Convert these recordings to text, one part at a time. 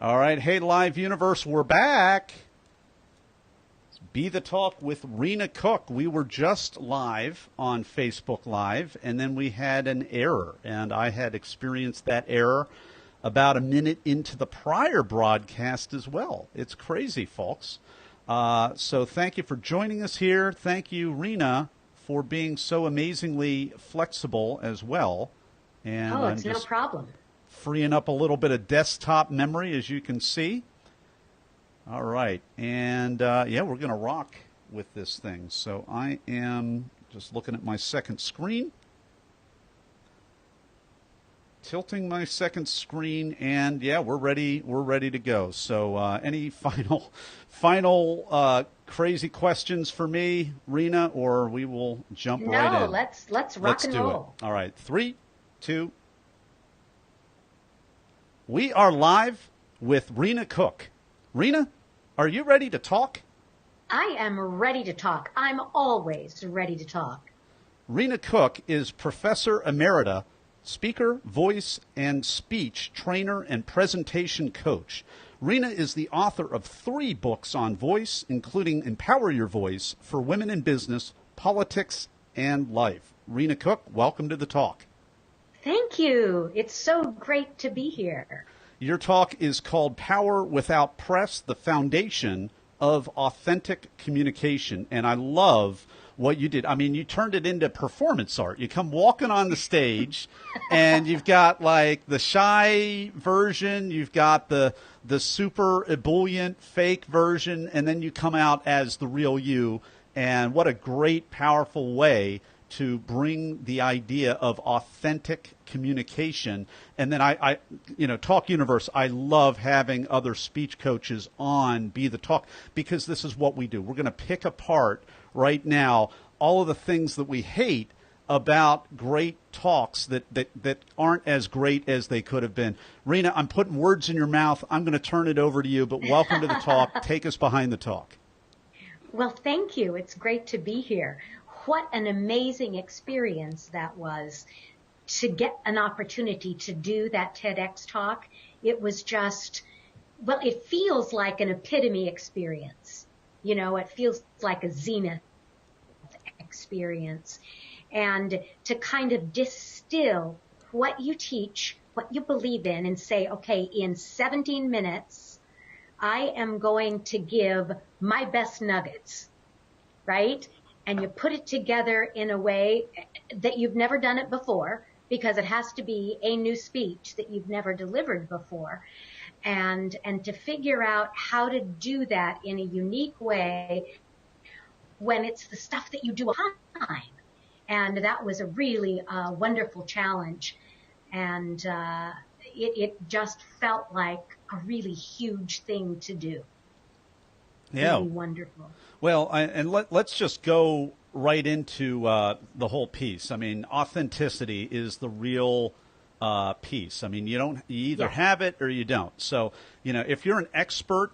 All right. Hey, Live Universe, we're back. It's Be the Talk with Rena Cook. We were just live on Facebook Live, and then we had an error, and I had experienced that error about a minute into the prior broadcast as well. It's crazy, folks. So thank you for joining us here. Thank you, Rena, for being so amazingly flexible as well. And it's no problem. Freeing up a little bit of desktop memory, as you can see. All right. And, yeah, we're going to rock with this thing. So I am just looking at my second screen. Tilting my second screen, and, yeah, we're ready to go. So any final crazy questions for me, Rena, or we will jump right in? No, let's rock and roll. All right. 3, 2. We are live with Rena Cook. Rena, are you ready to talk? I am ready to talk. I'm always ready to talk. Rena Cook is Professor Emerita, speaker, voice, and speech trainer and presentation coach. Rena is the author of 3 books on voice, including Empower Your Voice for Women in Business, Politics, and Life. Rena Cook, welcome to the talk. Thank you. It's so great to be here. Your talk is called Power Without Press, the Foundation of Authentic Communication. And I love what you did. I mean, you turned it into performance art. You come walking on the stage and you've got like the shy version, you've got the super ebullient fake version, and then you come out as the real you. And what a great, powerful way to bring the idea of authentic communication. And then I Talk Universe, I love having other speech coaches on Be the Talk, because this is what we do. We're going to pick apart right now all of the things that we hate about great talks that aren't as great as they could have been. Rena, I'm putting words in your mouth. I'm going to turn it over to you, but welcome to the talk. Take us behind the talk. Well, thank you. It's great to be here. What an amazing experience that was to get an opportunity to do that TEDx talk. It was just, well, it feels like an epitome experience. You know, it feels like a zenith experience. And to kind of distill what you teach, what you believe in, and say, okay, in 17 minutes, I am going to give my best nuggets, right? And you put it together in a way that you've never done it before, because it has to be a new speech that you've never delivered before. And to figure out how to do that in a unique way when it's the stuff that you do all the time. And that was a really wonderful challenge. And it just felt like a really huge thing to do. Yeah. Really wonderful. Well, let's just go right into the whole piece. I mean, authenticity is the real piece. I mean, you either have it or you don't. So, if you're an expert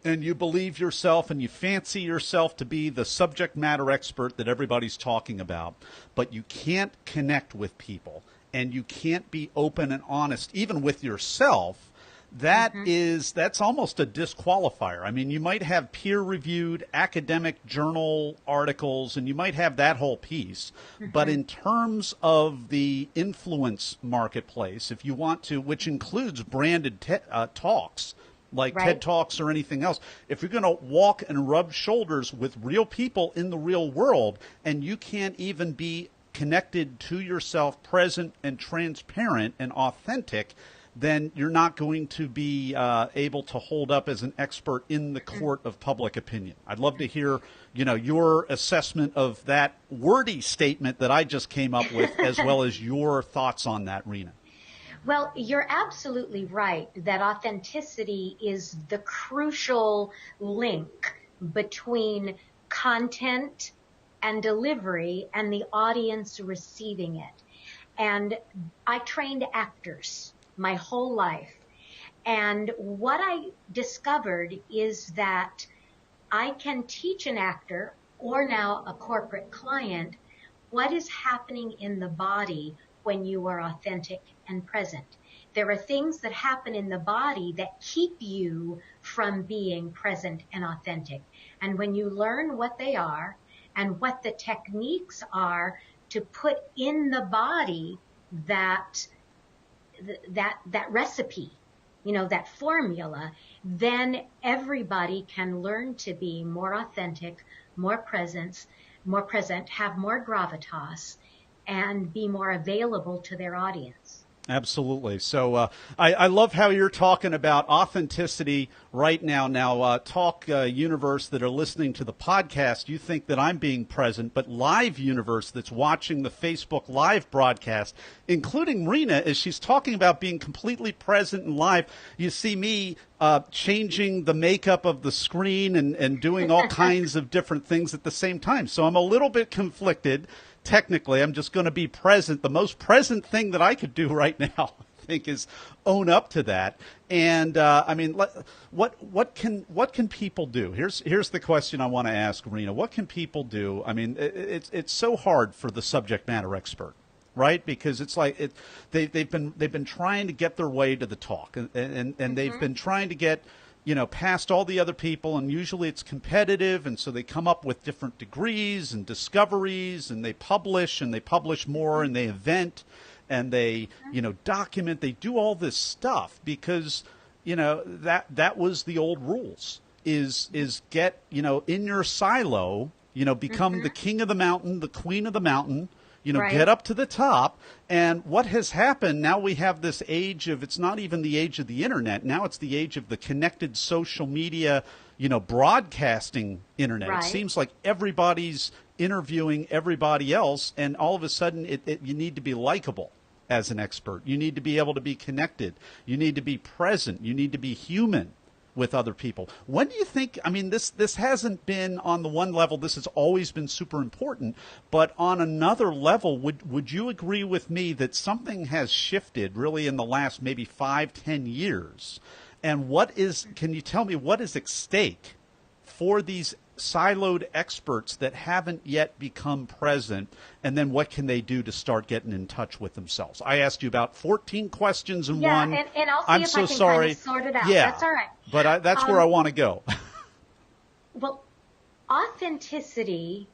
and you believe yourself and you fancy yourself to be the subject matter expert that everybody's talking about, but you can't connect with people and you can't be open and honest even with yourself, that's almost a disqualifier. I mean, you might have peer-reviewed academic journal articles, and you might have that whole piece. But in terms of the influence marketplace, if you want to, which includes branded talks, like TED Talks or anything else, if you're going to walk and rub shoulders with real people in the real world, and you can't even be connected to yourself, present and transparent and authentic, then you're not going to be able to hold up as an expert in the court of public opinion. I'd love to hear, your assessment of that wordy statement that I just came up with, as well as your thoughts on that, Rena. Well, you're absolutely right that authenticity is the crucial link between content and delivery and the audience receiving it. And I trained actors my whole life. And what I discovered is that I can teach an actor, or now a corporate client, what is happening in the body when you are authentic and present. There are things that happen in the body that keep you from being present and authentic. And when you learn what they are and what the techniques are to put in the body that recipe, that formula, then everybody can learn to be more authentic, more present, have more gravitas, and be more available to their audience. Absolutely. So I love how you're talking about authenticity right now. Now, Talk Universe that are listening to the podcast, you think that I'm being present, but Live Universe that's watching the Facebook Live broadcast, including Rena, as she's talking about being completely present and live, you see me changing the makeup of the screen and doing all kinds of different things at the same time. So I'm a little bit conflicted. Technically, I'm just going to be present. The most present thing that I could do right now, I think, is own up to that. And I mean, what can people do? Here's the question I want to ask Rena. What can people do? I mean, it's so hard for the subject matter expert, right? Because it's like they've been trying to get their way to the talk, and they've been trying to get past all the other people, and usually it's competitive, and so they come up with different degrees and discoveries, and they publish more, and they event, and they, document, they do all this stuff because, that was the old rules, is get, in your silo, become the king of the mountain, the queen of the mountain, Right. Get up to the top. And what has happened, now we have this age of, it's not even the age of the internet. Now it's the age of the connected social media, broadcasting internet. Right. It seems like everybody's interviewing everybody else. And all of a sudden you need to be likable as an expert. You need to be able to be connected. You need to be present. You need to be human with other people. When do you think, I mean, this hasn't been on the one level, this has always been super important, but on another level, would you agree with me that something has shifted really in the last maybe 5-10 years? And can you tell me what is at stake for these siloed experts that haven't yet become present, and then what can they do to start getting in touch with themselves? I asked you about 14 questions in one. Yeah, and I'll see I'm if so I can sorry. kind of sort it out. Yeah, That's all right. But that's where I want to go. Well, authenticity,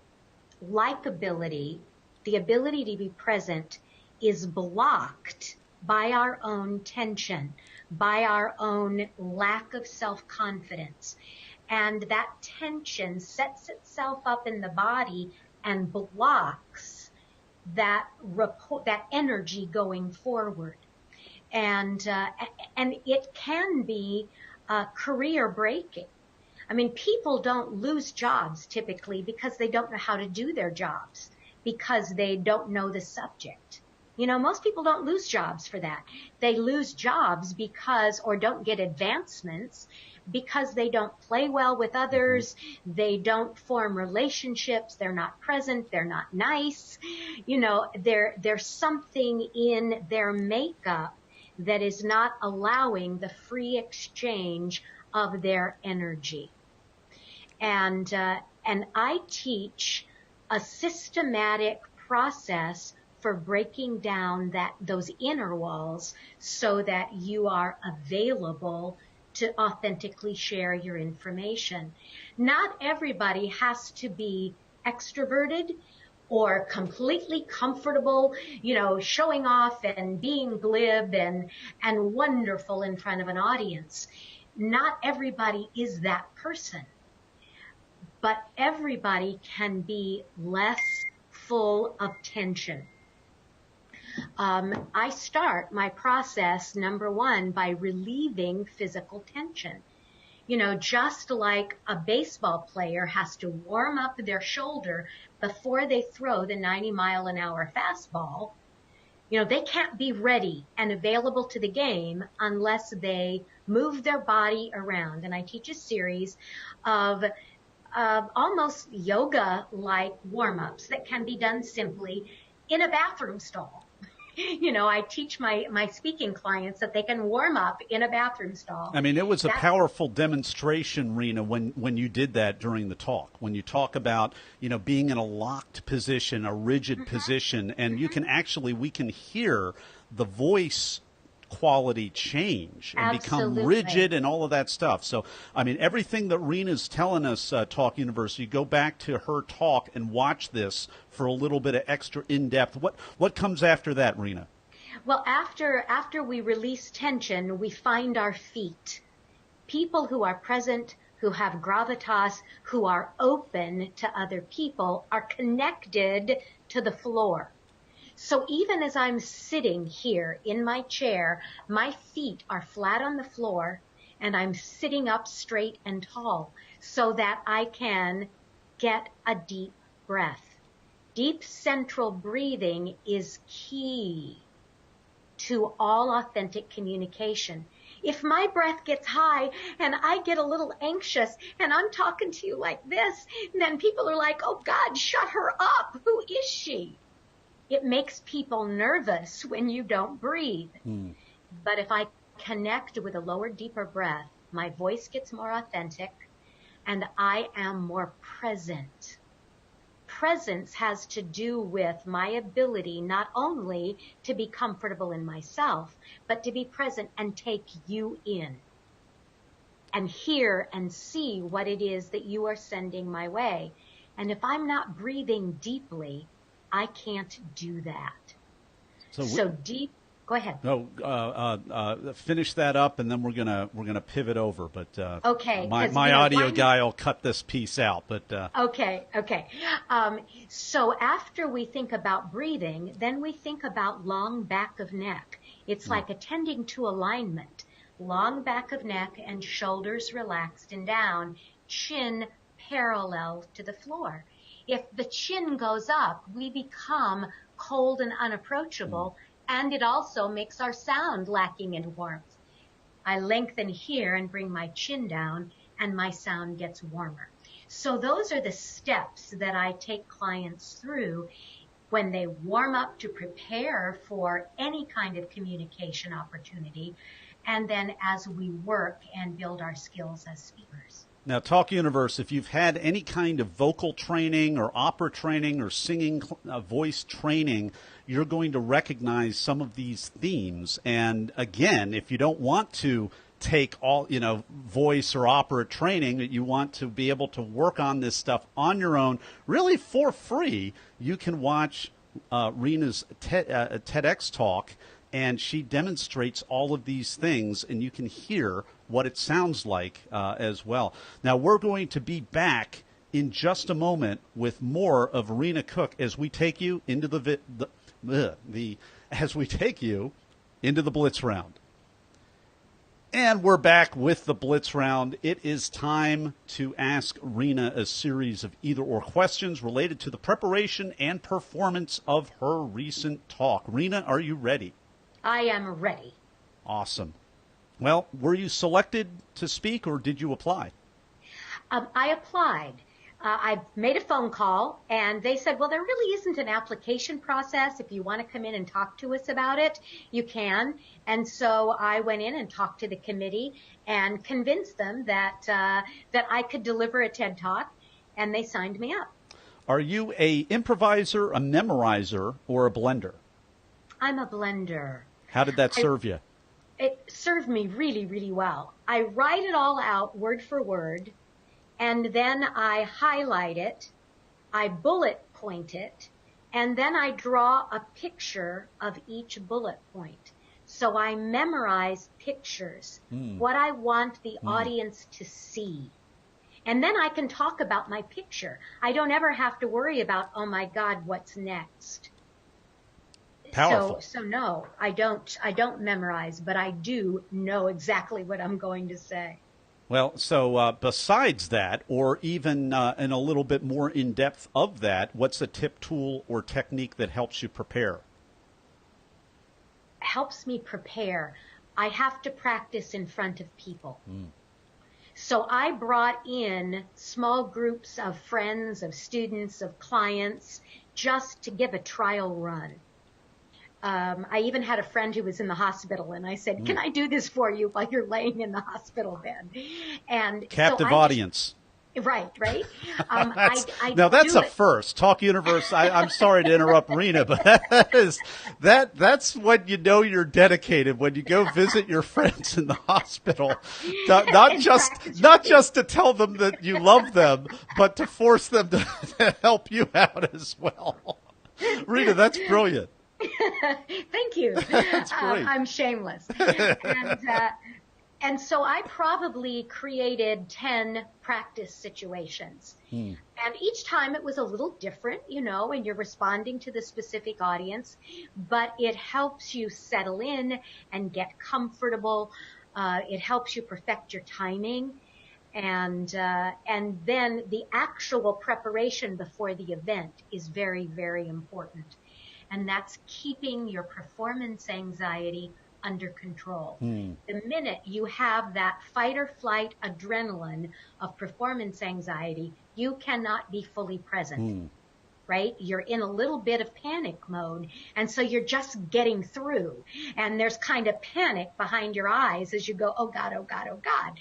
likability, the ability to be present is blocked by our own tension, by our own lack of self-confidence. And that tension sets itself up in the body and blocks that energy going forward. And it can be career breaking. I mean, people don't lose jobs typically because they don't know how to do their jobs, because they don't know the subject. Most people don't lose jobs for that. They lose jobs or don't get advancements because they don't play well with others, they don't form relationships, they're not present, they're not nice. There's something in their makeup that is not allowing the free exchange of their energy. And I teach a systematic process for breaking down those inner walls so that you are available to authentically share your information. Not everybody has to be extroverted or completely comfortable, showing off and being glib and wonderful in front of an audience. Not everybody is that person, but everybody can be less full of tension. I start my process, number one, by relieving physical tension. Just like a baseball player has to warm up their shoulder before they throw the 90-mile-an-hour fastball, they can't be ready and available to the game unless they move their body around. And I teach a series of almost yoga-like warm-ups that can be done simply in a bathroom stall. I teach my speaking clients that they can warm up in a bathroom stall. I mean, it was a powerful demonstration, Rena, when you did that during the talk. When you talk about, being in a locked position, a rigid position, and we can hear the voice quality change and become Absolutely. rigid and all of that stuff. So, I mean, everything that Rena's telling us, Talk University, go back to her talk and watch this for a little bit of extra in-depth. What comes after that, Rena? Well, after we release tension, we find our feet. People who are present, who have gravitas, who are open to other people, are connected to the floor. So even as I'm sitting here in my chair, my feet are flat on the floor and I'm sitting up straight and tall so that I can get a deep breath. Deep central breathing is key to all authentic communication. If my breath gets high and I get a little anxious and I'm talking to you like this, then people are like, oh God, shut her up. Who is she? It makes people nervous when you don't breathe. But if I connect with a lower, deeper breath, my voice gets more authentic and I am more present. Presence has to do with my ability not only to be comfortable in myself, but to be present and take you in and hear and see what it is that you are sending my way. And if I'm not breathing deeply, I can't do that. So deep. Go ahead. No, finish that up, and then we're gonna pivot over. But okay, my audio guy will cut this piece out. But okay. So after we think about breathing, then we think about long back of neck. It's like attending to alignment. Long back of neck and shoulders relaxed and down, chin parallel to the floor. If the chin goes up, we become cold and unapproachable, and it also makes our sound lacking in warmth. I lengthen here and bring my chin down, and my sound gets warmer. So those are the steps that I take clients through when they warm up to prepare for any kind of communication opportunity, and then as we work and build our skills as speakers. Now, Talk Universe, if you've had any kind of vocal training or opera training or singing voice training, you're going to recognize some of these themes. And again, if you don't want to take all, voice or opera training, that you want to be able to work on this stuff on your own, really for free, you can watch Rena's TEDx talk, and she demonstrates all of these things, and you can hear what it sounds like as well. Now, we're going to be back in just a moment with more of Rena Cook as we take you into the Blitz Round. And we're back with the Blitz Round. It is time to ask Rena a series of either-or questions related to the preparation and performance of her recent talk. Rena, are you ready? I am ready. Awesome. Well, were you selected to speak, or did you apply? I applied. I made a phone call, and they said, well, there really isn't an application process. If you want to come in and talk to us about it, you can. And so I went in and talked to the committee and convinced them that I could deliver a TED Talk, and they signed me up. Are you a improviser, a memorizer, or a blender? I'm a blender. How did that serve you? It served me really, really well. I write it all out word for word, and then I highlight it, I bullet point it, and then I draw a picture of each bullet point. So I memorize pictures, what I want the audience to see. And then I can talk about my picture. I don't ever have to worry about, oh my God, what's next? Powerful. So no, I don't memorize, but I do know exactly what I'm going to say. Well, so besides that, or even in a little bit more in depth of that, what's a tip, tool, or technique that helps you prepare? Helps me prepare. I have to practice in front of people. So I brought in small groups of friends, of students, of clients, just to give a trial run. I even had a friend who was in the hospital, and I said, can I do this for you while you're laying in the hospital bed? And captive audience. Right. That's a first. Talk Universe. I'm sorry to interrupt Rena, but that's when you know you're dedicated, when you go visit your friends in the hospital. Not just to tell them that you love them, but to force them to help you out as well. Rena, that's brilliant. Thank you. That's great. I'm shameless. And so I probably created 10 practice situations. And each time it was a little different, and you're responding to the specific audience, but it helps you settle in and get comfortable. It helps you perfect your timing. And then the actual preparation before the event is very, very important. And that's keeping your performance anxiety under control. The minute you have that fight or flight adrenaline of performance anxiety, you cannot be fully present, right? You're in a little bit of panic mode. And so you're just getting through. And there's kind of panic behind your eyes as you go, oh God, oh God, oh God.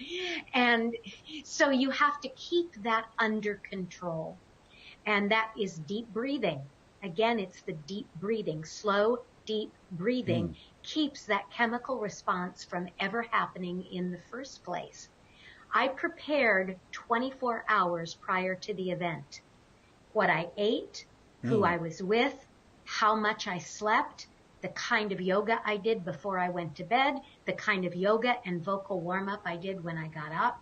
And so you have to keep that under control. And that is deep breathing. Again, it's the deep breathing, slow, deep breathing keeps that chemical response from ever happening in the first place. I prepared 24 hours prior to the event. What I ate, who I was with, how much I slept, the kind of yoga I did before I went to bed, the kind of yoga and vocal warm-up I did when I got up.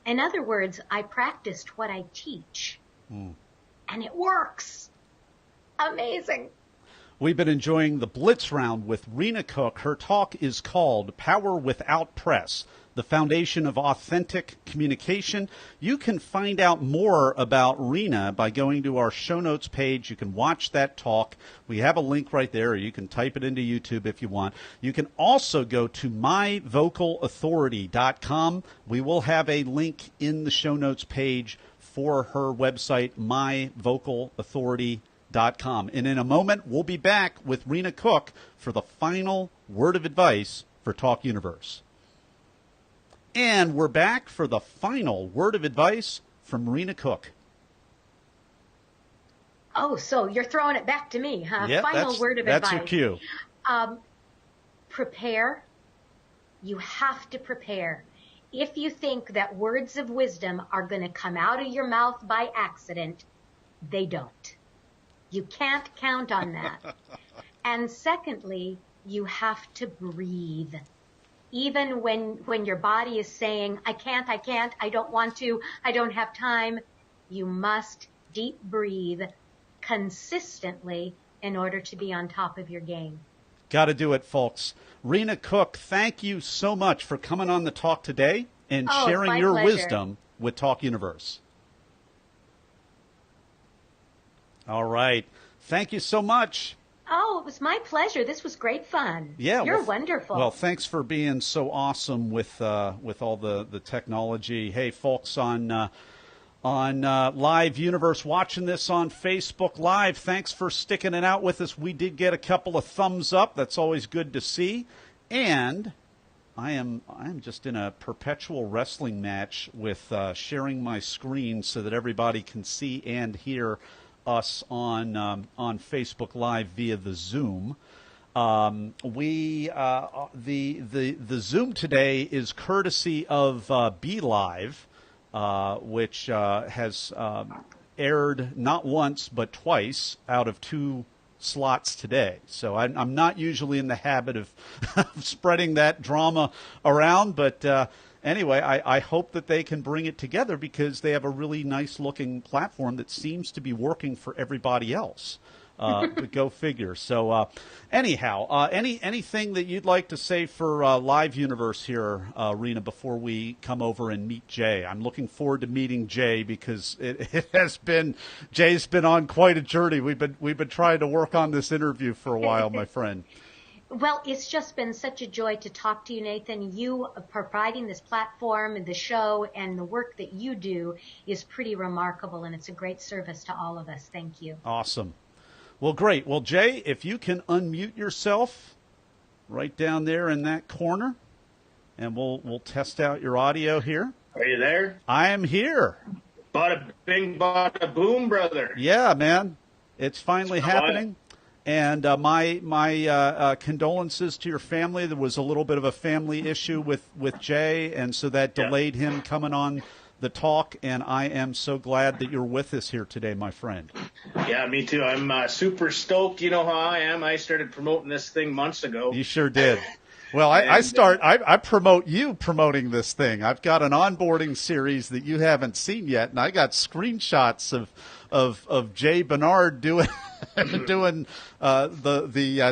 In other words, I practiced what I teach. And it works. Amazing. We've been enjoying the Blitz Round with Rena Cook. Her talk is called Power Without Press, the Foundation of Authentic Communication. You can find out more about Rena by going to our show notes page. You can watch that talk. We have a link right there, or you can type it into YouTube if you want. You can also go to myvocalauthority.com. We will have a link in the show notes page for her website, myvocalauthority.com. And in a moment, we'll be back with Rena Cook for the final word of advice for Talk Universe. And we're back for the final word of advice from Rena Cook. Oh, so you're throwing it back to me, huh? Yep, Final word of advice. That's your cue. Prepare. You have to prepare. If you think that words of wisdom are going to come out of your mouth by accident, they don't. You can't count on that. And secondly, you have to breathe. Even when your body is saying, I can't, I don't want to, I don't have time, you must deep breathe consistently in order to be on top of your game. Got to do it, folks. Rena Cook, thank you so much for coming on the talk today and sharing your wisdom with Talk Universe. All right. Thank you so much. Oh, it was my pleasure. This was great fun. Yeah, You're wonderful. Well, thanks for being so awesome with all the technology. Hey, folks on Live Universe watching this on Facebook Live, thanks for sticking it out with us. We did get a couple of thumbs up. That's always good to see. And I am just in a perpetual wrestling match with sharing my screen so that everybody can see and hear us on Facebook Live via the Zoom. The Zoom today is courtesy of BeLive, which has aired not once but twice out of 2 slots today. So I'm not usually in the habit of spreading that drama around, but anyway, I hope that they can bring it together because they have a really nice-looking platform that seems to be working for everybody else. Go figure. So anyhow, anything that you'd like to say for Live Universe here, Rena, before we come over and meet Jay? I'm looking forward to meeting Jay because Jay's been on quite a journey. We've been trying to work on this interview for a while, my friend. Well, it's just been such a joy to talk to you, Nathan. You providing this platform and the show and the work that you do is pretty remarkable, and it's a great service to all of us. Thank you. Awesome. Well, great. Well, Jay, if you can unmute yourself right down there in that corner, and we'll test out your audio here. Are you there? I am here. Bada bing, bada boom, brother. Yeah, man. It's finally happening. And my condolences to your family. There was a little bit of a family issue with Jay, and so that delayed him coming on the talk. And I am so glad that you're with us here today, my friend. Yeah, me too. I'm super stoked. You know how I am. I started promoting this thing months ago. You sure did. Well, I promote you promoting this thing. I've got an onboarding series that you haven't seen yet, and I got screenshots of Jay Barnard doing the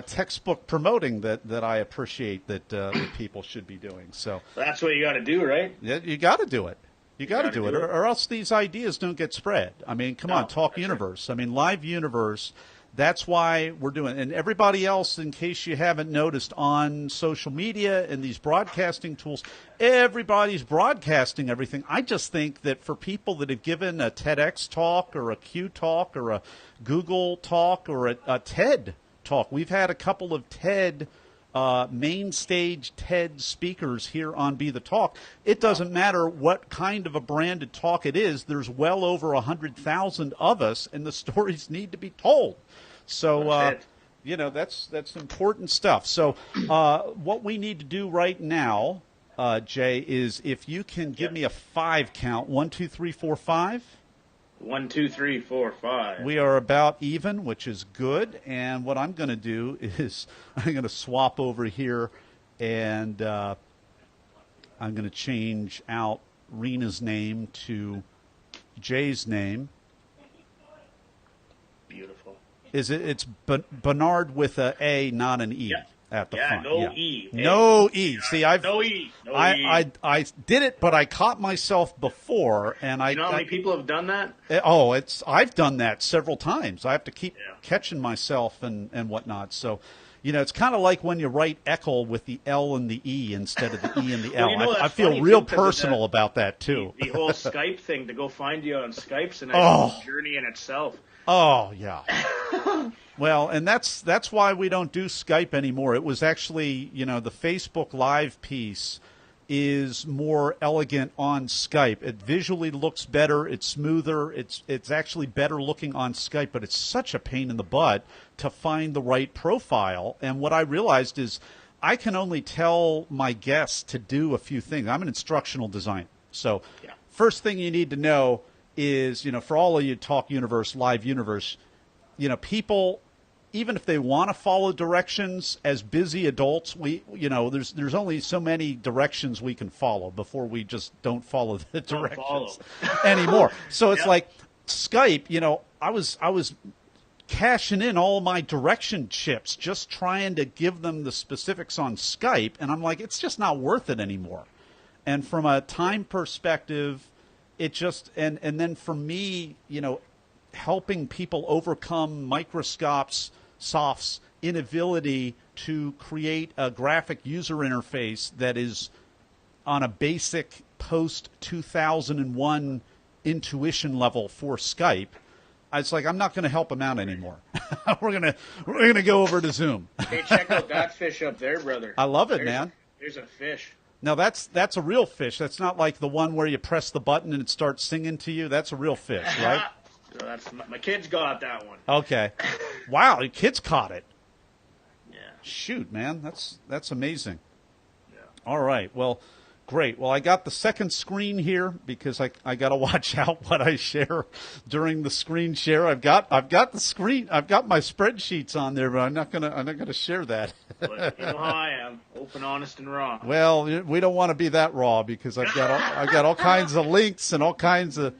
textbook promoting that I appreciate that people should be doing. So that's what you got to do, right? Yeah, you got to do it. You got to do it, or else these ideas don't get spread. I mean, come on, Talk Universe. Right. I mean, Live Universe. That's why we're doing it. And everybody else, in case you haven't noticed, on social media and these broadcasting tools, everybody's broadcasting everything. I just think that for people that have given a TEDx talk or a Q talk or a Google talk or a TED talk, we've had a couple of TED main stage TED speakers here on Be The Talk. It doesn't matter what kind of a branded talk it is. There's well over 100,000 of us, and the stories need to be told. So, you know, that's important stuff. So what we need to do right now, Jay, is if you can give me a 5 count, 1, 2, 3, 4, 5. 1, 2, 3, 4, 5. We are about even, which is good. And what I'm going to do is I'm going to swap over here, and I'm going to change out Rena's name to Jay's name. Beautiful. It's Barnard with a A, not an E at the front. No E. No E. See, no E. I did it, but I caught myself before, and you know how many people have done that? I've done that several times. I have to keep catching myself and whatnot. So, you know, it's kind of like when you write Eckel with the L and the E instead of the E and the L. You know, I feel real personal about that too. The whole Skype thing, to go find you on Skype's a journey in itself. Oh, yeah. Well, and that's why we don't do Skype anymore. It was actually, you know, the Facebook Live piece is more elegant on Skype. It visually looks better. It's smoother. It's actually better looking on Skype, but it's such a pain in the butt to find the right profile. And what I realized is I can only tell my guests to do a few things. I'm an instructional designer. So first thing you need to know is, you know, for all of you Talk Universe, Live Universe, you know, people, even if they want to follow directions, as busy adults, there's only so many directions we can follow before we just don't follow the directions anymore. So it's like Skype, you know, I was cashing in all my direction chips, just trying to give them the specifics on Skype, and I'm like, it's just not worth it anymore. And from a time perspective, it just, and then for me, you know, helping people overcome Microsoft's inability to create a graphic user interface that is on a basic post-2001 intuition level for Skype. It's like, I'm not going to help them out anymore. We're gonna go over to Zoom. Hey, check out that fish up there, brother. I love it, man. There's a fish. Now, that's a real fish. That's not like the one where you press the button and it starts singing to you. That's a real fish, right? That's my kids got that one. Okay. Wow, your kids caught it. Yeah. Shoot, man. That's amazing. Yeah. All right. Well, great. Well, I got the second screen here because I got to watch out what I share during the screen share. I've got the screen. I've got my spreadsheets on there, but I'm not gonna share that. But you know how I am, open, honest, and raw. Well, we don't want to be that raw because I've got all kinds of links and all kinds of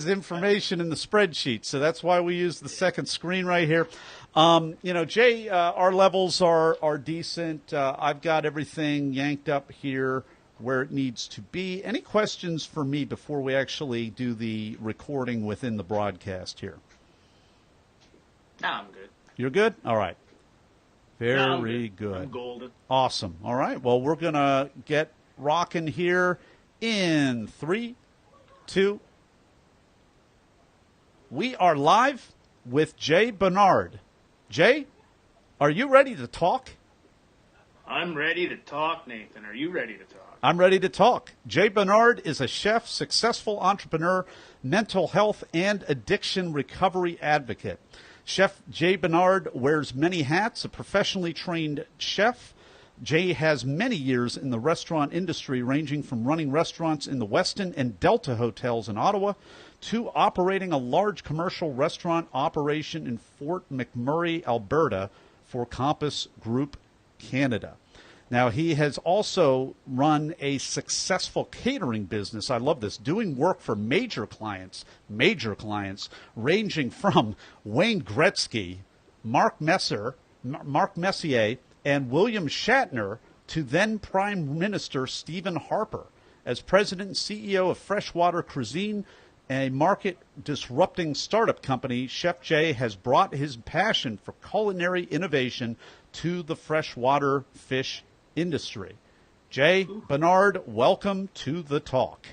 information in the spreadsheet. So that's why we use the second screen right here. You know, Jay, our levels are decent. I've got everything yanked up here where it needs to be. Any questions for me before we actually do the recording within the broadcast here? No, I'm good. You're good? All right. Very good. I'm golden. Awesome. All right. Well, we're going to get rocking here in 3, 2. We are live with Jay Barnard. Jay, are you ready to talk? I'm ready to talk, Nathan. Are you ready to talk? I'm ready to talk. Jay Barnard is a chef, successful entrepreneur, mental health and addiction recovery advocate. Chef Jay Barnard wears many hats, a professionally trained chef. Jay has many years in the restaurant industry, ranging from running restaurants in the Westin and Delta hotels in Ottawa to operating a large commercial restaurant operation in Fort McMurray, Alberta for Compass Group Canada. Now, he has also run a successful catering business. I love this, doing work for major clients, ranging from Wayne Gretzky, Mark Messier, and William Shatner to then Prime Minister Stephen Harper. As president and CEO of Freshwater Cuisine, a market-disrupting startup company, Chef Jay has brought his passion for culinary innovation to the freshwater fish industry. Jay Barnard, welcome to the talk.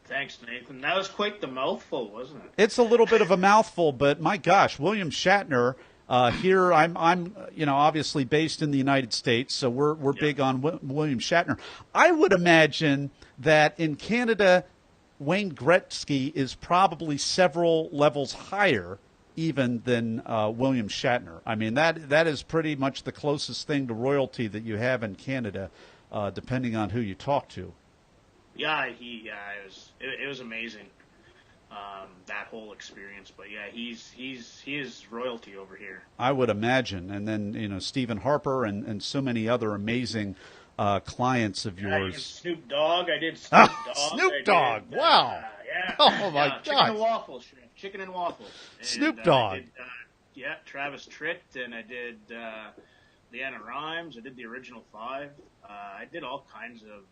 Thanks, Nathan. That was quite the mouthful, wasn't it? It's a little bit of a mouthful, but my gosh, William Shatner. Here, I'm obviously based in the United States, so we're big on William Shatner. I would imagine that in Canada, Wayne Gretzky is probably several levels higher even than William Shatner. I mean, that is pretty much the closest thing to royalty that you have in Canada, depending on who you talk to. Yeah, it was amazing, that whole experience. But yeah, he is royalty over here. I would imagine. And then Stephen Harper and so many other amazing clients of yours. Snoop Dogg. I did Snoop Dogg. Snoop Dogg. Wow. Yeah. Oh my God. Chicken and waffles. Chicken and waffles. And, Snoop Dogg. I did, Travis Tritt, and I did Leanna Rhymes. I did the original 5. I did all kinds of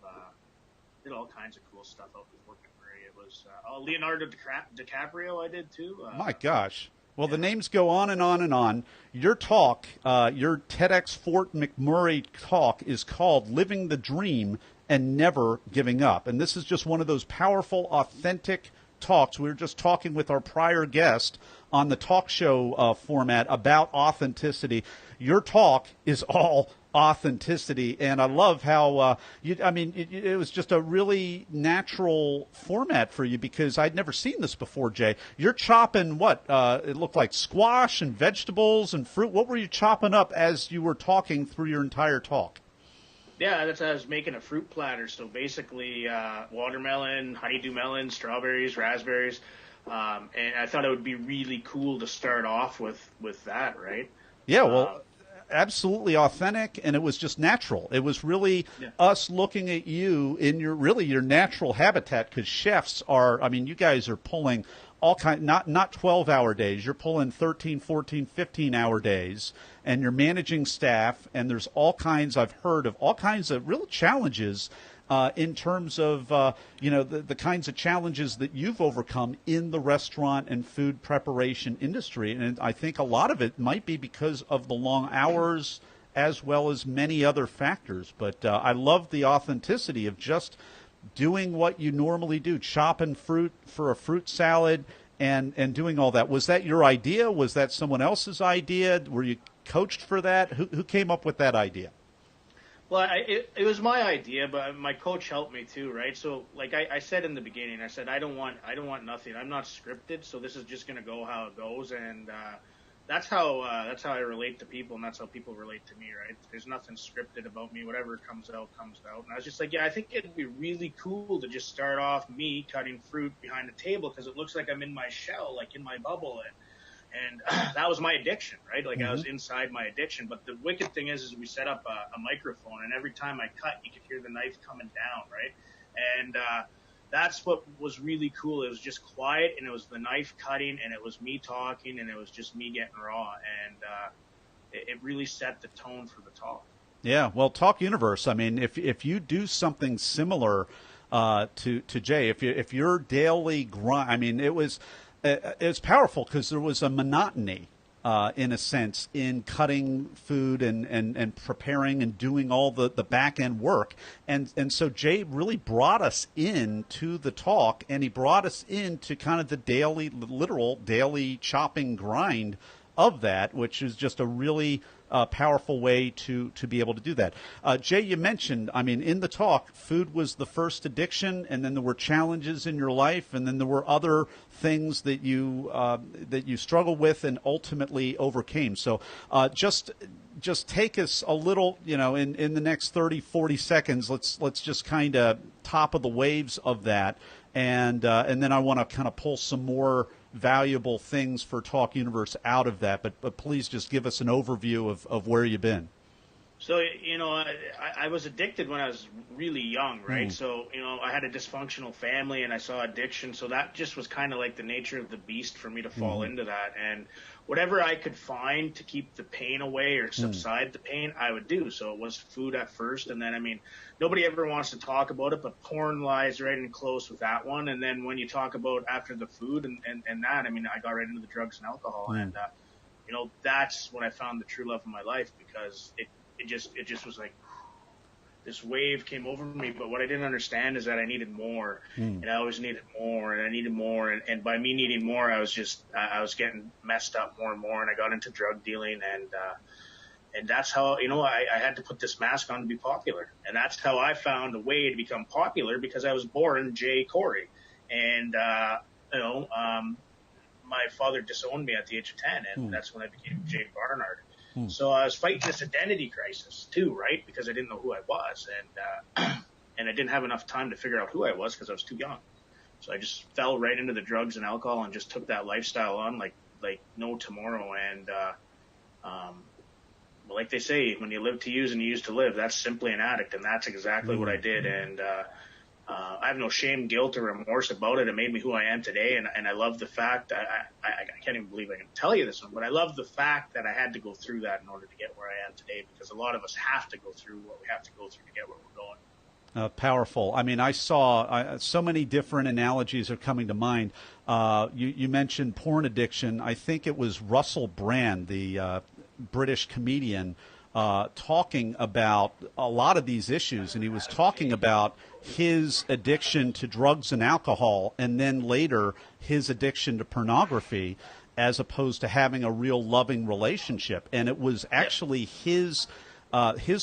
cool stuff out in Fort McMurray. It was Leonardo DiCaprio. I did too. My gosh. Well, the names go on and on and on. Your talk, your Tedx Fort McMurray talk, is called "Living the Dream and Never Giving Up," and this is just one of those powerful, authentic talks. We were just talking with our prior guest on the talk show format about authenticity. Your talk is all authenticity, and I love how it was just a really natural format for you, because I'd never seen this before. Jay, you're chopping what it looked like squash and vegetables and fruit. What were you chopping up as you were talking through your entire talk? Yeah, I was making a fruit platter. So basically, watermelon, honeydew melon, strawberries, raspberries, and I thought it would be really cool to start off with that, right? Yeah, well, absolutely authentic, and it was just natural. It was really us looking at you in your natural habitat, because chefs are, you guys are pulling all kind, not 12-hour days. You're pulling 13, 14, 15-hour days, and you're managing staff, and there's all kinds, I've heard of all kinds of real challenges in terms of, the kinds of challenges that you've overcome in the restaurant and food preparation industry. And I think a lot of it might be because of the long hours as well as many other factors. But I love the authenticity of just doing what you normally do, chopping fruit for a fruit salad and doing all that. Was that your idea? Was that someone else's idea? Were you coached for that? Who came up with that idea? Well, it was my idea, but my coach helped me too, right? So, like I said in the beginning, I said I don't want nothing. I'm not scripted, so this is just gonna go how it goes, and that's how I relate to people, and that's how people relate to me, right? There's nothing scripted about me. Whatever comes out, comes out. And I was just like, I think it'd be really cool to just start off me cutting fruit behind the table, because it looks like I'm in my shell, like in my bubble, and that was my addiction, right? Like I was inside my addiction. But the wicked thing is we set up a microphone, and every time I cut, you could hear the knife coming down, right? And that's what was really cool. It was just quiet, and it was the knife cutting, and it was me talking, and it was just me getting raw. And it really set the tone for the talk. Yeah, well, Talk Universe, if you do something similar to Jay, if your daily grind, it's powerful, because there was a monotony, in a sense, in cutting food and preparing and doing all the back end work. And so Jay really brought us into the talk, and he brought us into kind of the literal daily chopping grind of that, which is just a really powerful way to be able to do that. Jay, you mentioned, I mean, in the talk, food was the first addiction, and then there were challenges in your life, and then there were other things that you struggled with and ultimately overcame. So just take us a little, in the next 30, 40 seconds, let's just kind of top of the waves of that, and then I want to kind of pull some more valuable things for Talk Universe out of that, but please just give us an overview of where you've been. So, I was addicted when I was really young, right? So, I had a dysfunctional family and I saw addiction. So that just was kind of like the nature of the beast for me to fall into that. And whatever I could find to keep the pain away or subside the pain, I would do. So it was food at first. And then, I mean, nobody ever wants to talk about it, but porn lies right in close with that one. And then when you talk about after the food and that, I mean, I got right into the drugs and alcohol. And, that's when I found the true love of my life, because it just was like this wave came over me. But what I didn't understand is that I needed more, and I always needed more, and I needed more. And by me needing more, I was I was getting messed up more and more, and I got into drug dealing, and that's how, I had to put this mask on to be popular. And that's how I found a way to become popular, because I was born Jay Corey. And, my father disowned me at the age of 10, and that's when I became Jay Barnard. So I was fighting this identity crisis too, right? Because I didn't know who I was, and I didn't have enough time to figure out who I was because I was too young. So I just fell right into the drugs and alcohol and just took that lifestyle on like no tomorrow. And like they say, when you live to use and you use to live, that's simply an addict, and that's exactly what I did. And I have no shame, guilt, or remorse about it. It made me who I am today, and I love the fact I can't even believe I can tell you this one, but I love the fact that I had to go through that in order to get where I am today, because a lot of us have to go through what we have to go through to get where we're going. Powerful. I mean, I saw so many different analogies are coming to mind. You mentioned porn addiction. I think it was Russell Brand, the British comedian, talking about a lot of these issues, and he was talking about his addiction to drugs and alcohol, and then later his addiction to pornography, as opposed to having a real loving relationship. And it was actually his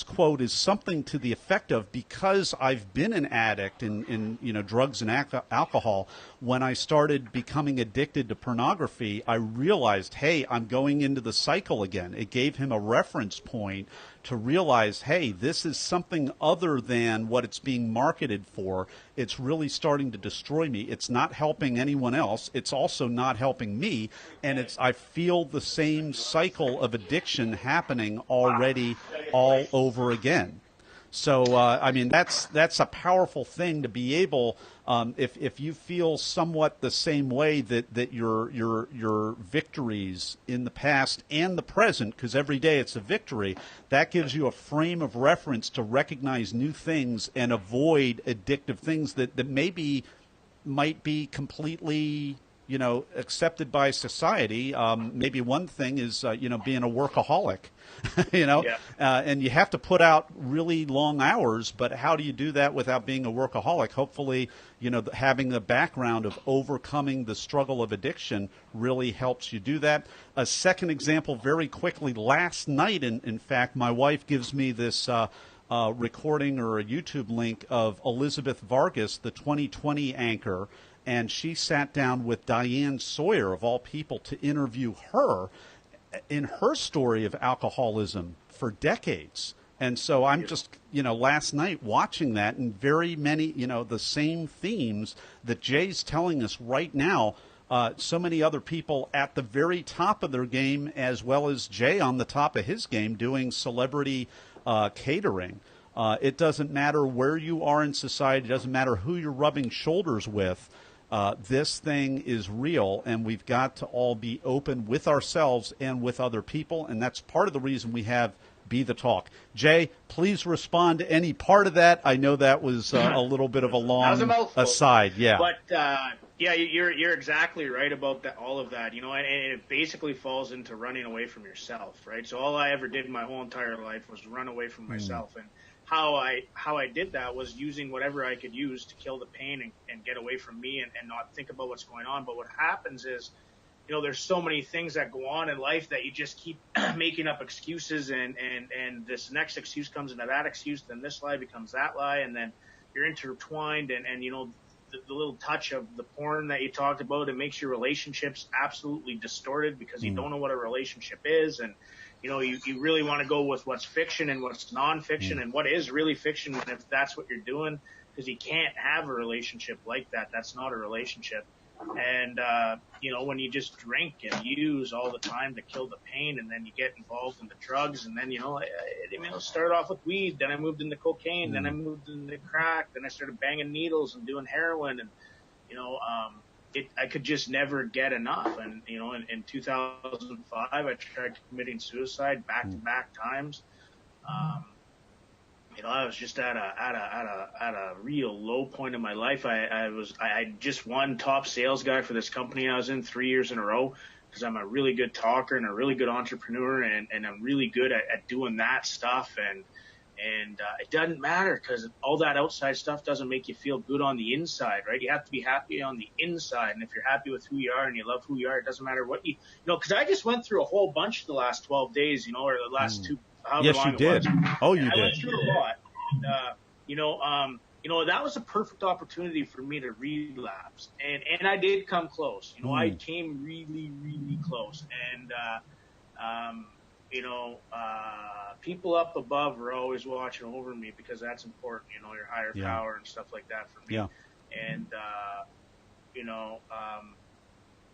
quote is something to the effect of, because I've been an addict in drugs and alcohol, when I started becoming addicted to pornography, I realized, hey, I'm going into the cycle again. It gave him a reference point to realize, hey, this is something other than what it's being marketed for. It's really starting to destroy me. It's not helping anyone else. It's also not helping me. And I feel the same cycle of addiction happening already all over again. So, I mean, that's a powerful thing to be able, if you feel somewhat the same way that your victories in the past and the present, because every day it's a victory, that gives you a frame of reference to recognize new things and avoid addictive things that maybe might be completely accepted by society. Maybe one thing is, being a workaholic, and you have to put out really long hours, but how do you do that without being a workaholic? Hopefully, having the background of overcoming the struggle of addiction really helps you do that. A second example, very quickly, last night, in fact, my wife gives me this recording or a YouTube link of Elizabeth Vargas, the 2020 anchor, and she sat down with Diane Sawyer, of all people, to interview her in her story of alcoholism for decades. And so I'm just, last night watching that, and very many, the same themes that Jay's telling us right now. So many other people at the very top of their game, as well as Jay on the top of his game, doing celebrity catering. It doesn't matter where you are in society. It doesn't matter who you're rubbing shoulders with. This thing is real, and we've got to all be open with ourselves and with other people, and that's part of the reason we have Be the Talk. Jay, please respond to any part of that. I know that was a little bit of a long aside. Yeah. But yeah, you're exactly right about that, all of that. And it basically falls into running away from yourself, right? So all I ever did my whole entire life was run away from myself, and how I did that was using whatever I could use to kill the pain and get away from me and not think about what's going on. But what happens is, there's so many things that go on in life that you just keep making up excuses, and this next excuse comes into that excuse, then this lie becomes that lie, and then you're intertwined, and the little touch of the porn that you talked about, it makes your relationships absolutely distorted because you don't know what a relationship is, and you really want to go with what's fiction and what's nonfiction and what is really fiction, and if that's what you're doing, because you can't have a relationship like that. That's not a relationship. And, when you just drink and use all the time to kill the pain, and then you get involved in the drugs, and then, I started off with weed, then I moved into cocaine, then I moved into crack, then I started banging needles and doing heroin, and, I could just never get enough. And, in 2005, I tried committing suicide back-to-back times. I was just at a real low point in my life. I just won top sales guy for this company I was in 3 years in a row because I'm a really good talker and a really good entrepreneur, and I'm really good at doing that stuff. And it doesn't matter because all that outside stuff doesn't make you feel good on the inside, right? You have to be happy on the inside. And if you're happy with who you are and you love who you are, it doesn't matter what because I just went through a whole bunch the last 12 days, or the last two. Yes, you did. Oh, you did. I went through a lot. That was a perfect opportunity for me to relapse, and I did come close. I came really, really close, and people up above are always watching over me because that's important. Your higher power and stuff like that for me. Yeah. And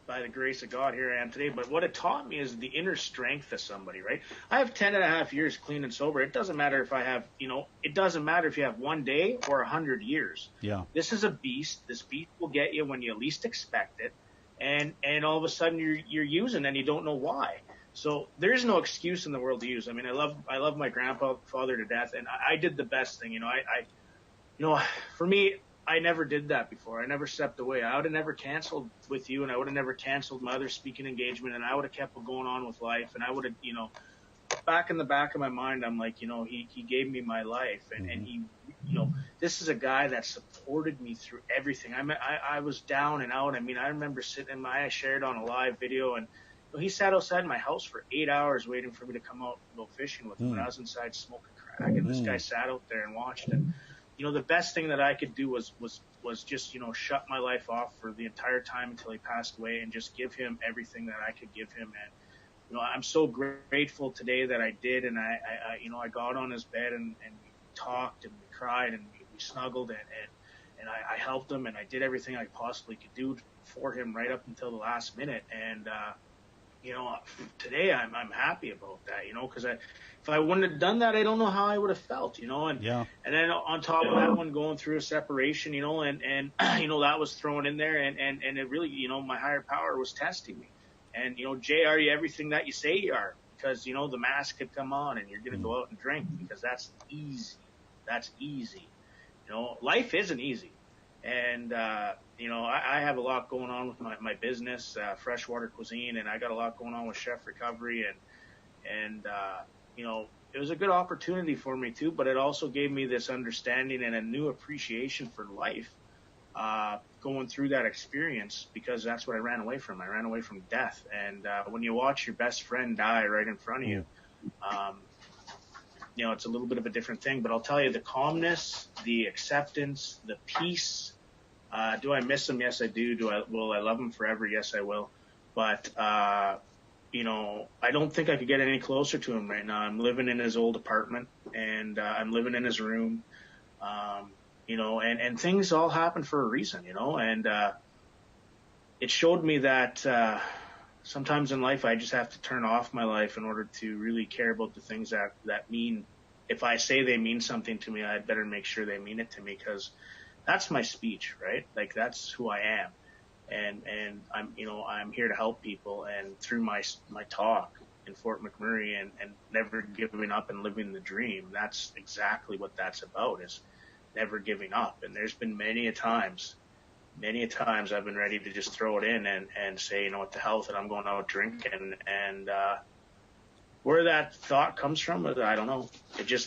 by the grace of God, here I am today. But what it taught me is the inner strength of somebody, right? I have 10 and a half years clean and sober. It doesn't matter if I have, it doesn't matter if you have 1 day or 100 years. Yeah. This is a beast. This beast will get you when you least expect it. And all of a sudden you're using and you don't know why. So there's no excuse in the world to use. I mean, I love my grandfather to death, and I did the best thing. For me, I never did that before. I never stepped away. I would have never canceled with you, and I would have never canceled my other speaking engagement, and I would have kept going on with life, and I would have, back in the back of my mind, I'm like, he gave me my life, and he, this is a guy that supported me through everything. I was down and out. I mean, I remember sitting I shared on a live video, and he sat outside my house for 8 hours waiting for me to come out and go fishing with him, and I was inside smoking crack, and this guy sat out there and watched it. The best thing that I could do was just, shut my life off for the entire time until he passed away and just give him everything that I could give him. And, I'm so grateful today that I did. And I got on his bed and we talked and we cried and we snuggled and I helped him and I did everything I possibly could do for him right up until the last minute. And, today I'm happy about that, because if I wouldn't have done that, I don't know how I would have felt, and then on top of that one, going through a separation, and that was thrown in there, and it really, my higher power was testing me, and Jay, are you everything that you say you are? Because the mask could come on and you're gonna go out and drink because that's easy. Life isn't easy. And, I have a lot going on with my business, freshwater cuisine, and I got a lot going on with Chef Recovery. And it was a good opportunity for me too, but it also gave me this understanding and a new appreciation for life, going through that experience, because that's what I ran away from. I ran away from death. And, when you watch your best friend die right in front of you, it's a little bit of a different thing, but I'll tell you, the calmness, the acceptance, the peace. Do I miss him? Yes, I do. Will I love him forever? Yes, I will. But, I don't think I could get any closer to him right now. I'm living in his old apartment and, I'm living in his room. And things all happen for a reason, and, it showed me that, sometimes in life, I just have to turn off my life in order to really care about the things that mean, if I say they mean something to me, I'd better make sure they mean it to me, because that's my speech, right? Like, that's who I am. And I'm here to help people. And through my talk in Fort McMurray and never giving up and living the dream, that's exactly what that's about, is never giving up. And there's been many a times I've been ready to just throw it in and say, what the hell, that I'm going out drinking. And where that thought comes from, I don't know.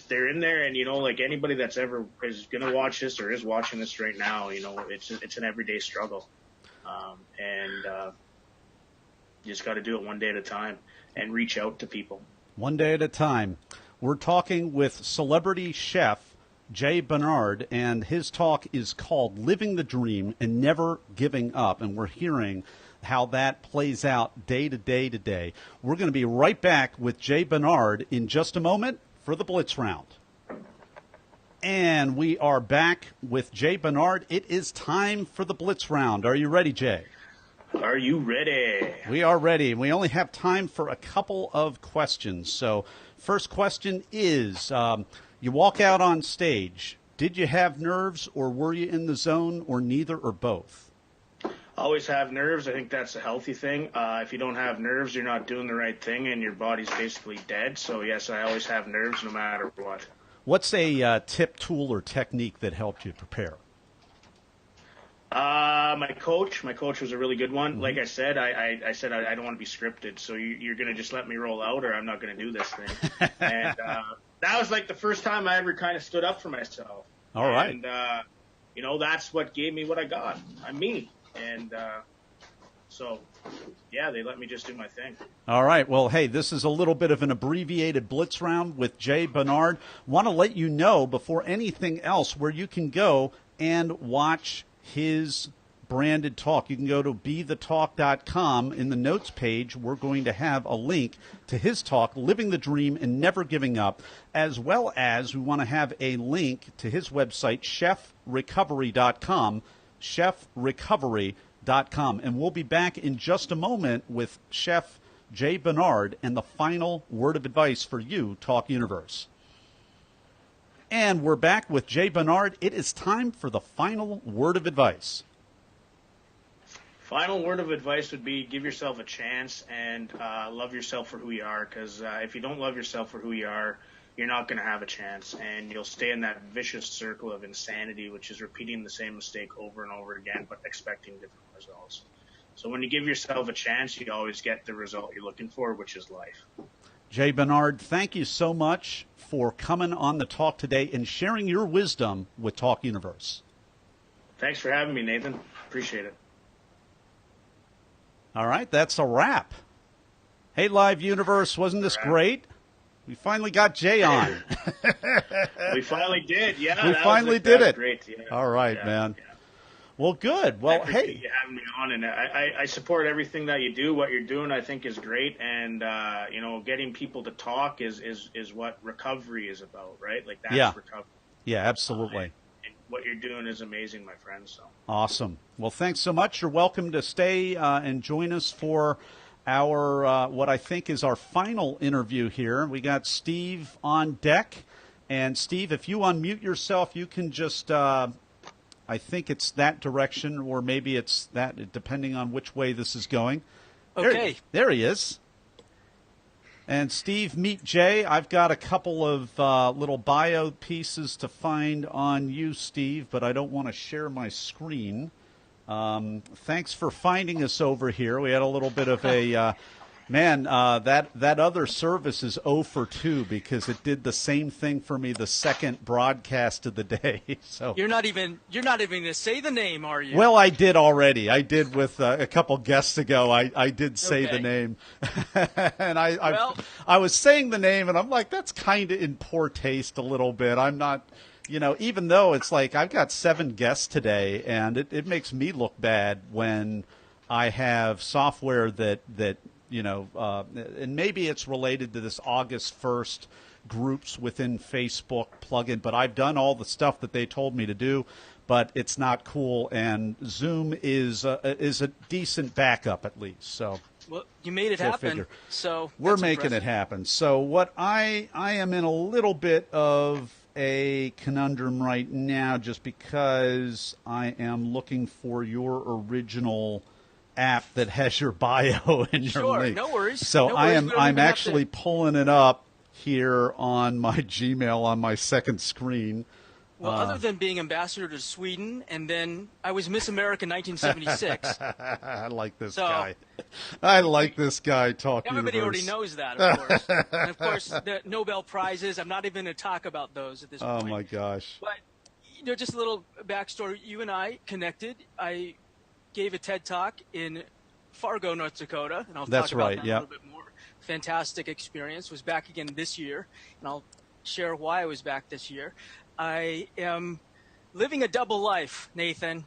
They're in there, and like anybody that's ever is going to watch this or is watching this right now, it's an everyday struggle. You just got to do it one day at a time and reach out to people. One day at a time. We're talking with celebrity chef Jay Barnard, and his talk is called Living the Dream and Never Giving Up, and we're hearing how that plays out day to day to day. We're going to be right back with Jay Barnard in just a moment for the Blitz Round. And we are back with Jay Barnard. It is time for the Blitz Round. Are you ready, Jay? Are you ready? We are ready. We only have time for a couple of questions. So first question is, you walk out on stage. Did you have nerves, or were you in the zone, or neither, or both? Always have nerves. I think that's a healthy thing. If you don't have nerves, you're not doing the right thing, and your body's basically dead. So, yes, I always have nerves no matter what. What's a tip, tool, or technique that helped you prepare? My coach was a really good one. Mm-hmm. Like I said, I said I don't want to be scripted, so you're going to just let me roll out, or I'm not going to do this thing. And that was like the first time I ever kind of stood up for myself. All right. And, that's what gave me what I got. I'm me. And so, yeah, they let me just do my thing. All right. Well, hey, this is a little bit of an abbreviated Blitz Round with Jay Barnard. Want to let you know before anything else where you can go and watch his branded talk. You can go to BeTheTalk.com. In the notes page, we're going to have a link to his talk, Living the Dream and Never Giving Up, as well as we want to have a link to his website, chefrecovery.com, chefrecovery.com. And we'll be back in just a moment with Chef Jay Barnard and the final word of advice for you, Talk Universe. And we're back with Jay Barnard. It is time for the final word of advice. Final word of advice would be give yourself a chance and love yourself for who you are, because if you don't love yourself for who you are, you're not going to have a chance, and you'll stay in that vicious circle of insanity, which is repeating the same mistake over and over again but expecting different results. So when you give yourself a chance, you always get the result you're looking for, which is life. Jay Barnard, thank you so much for coming on the talk today and sharing your wisdom with Talk Universe. Thanks for having me, Nathan. Appreciate it. All right, that's a wrap. Hey, Live Universe, wasn't this great? We finally got Jay on. We finally did, yeah. We finally did it. Great, yeah. All right, man. Yeah. Well, good. Well, I appreciate you having me on, and I support everything that you do. What you're doing, I think, is great, and getting people to talk is what recovery is about, right? Like that's recovery. Yeah, absolutely. And what you're doing is amazing, my friend. So awesome. Well, thanks so much. You're welcome to stay and join us for our what I think is our final interview here. We got Steve on deck, and Steve, if you unmute yourself, you can just. I think it's that direction, or maybe it's that, depending on which way this is going. Okay. There he is. And Steve, meet Jay. I've got a couple of little bio pieces to find on you, Steve, but I don't want to share my screen. Thanks for finding us over here. We had a little bit of a... that other service is 0 for 2 because it did the same thing for me the second broadcast of the day. So you're not even going to say the name, are you? Well, I did already. I did with a couple guests ago. I did say the name, and I was saying the name, and I'm like, that's kind of in poor taste a little bit. I'm not. Even though it's like I've got 7 guests today, and it makes me look bad when I have software that and maybe it's related to this August 1st groups within Facebook plugin, but I've done all the stuff that they told me to do, but it's not cool, and Zoom is a decent backup at least. So well, you made it happen. So we're making it happen. So what I am in a little bit of a conundrum right now, just because I am looking for your original app that has your bio and your link. No worries. So I'm actually pulling it up here on my Gmail on my second screen. Well, other than being ambassador to Sweden, and then I was Miss America 1976. I like this guy. I like this guy talking. Everybody already knows that, of course. And of course, the Nobel Prizes. I'm not even going to talk about those at this point. Oh my gosh! But just a little backstory. You and I connected. I gave a TED Talk in Fargo, North Dakota, and I'll That's talk about right, that yeah. a little bit more. Fantastic experience. Was back again this year, and I'll share why I was back this year. I am living a double life, Nathan.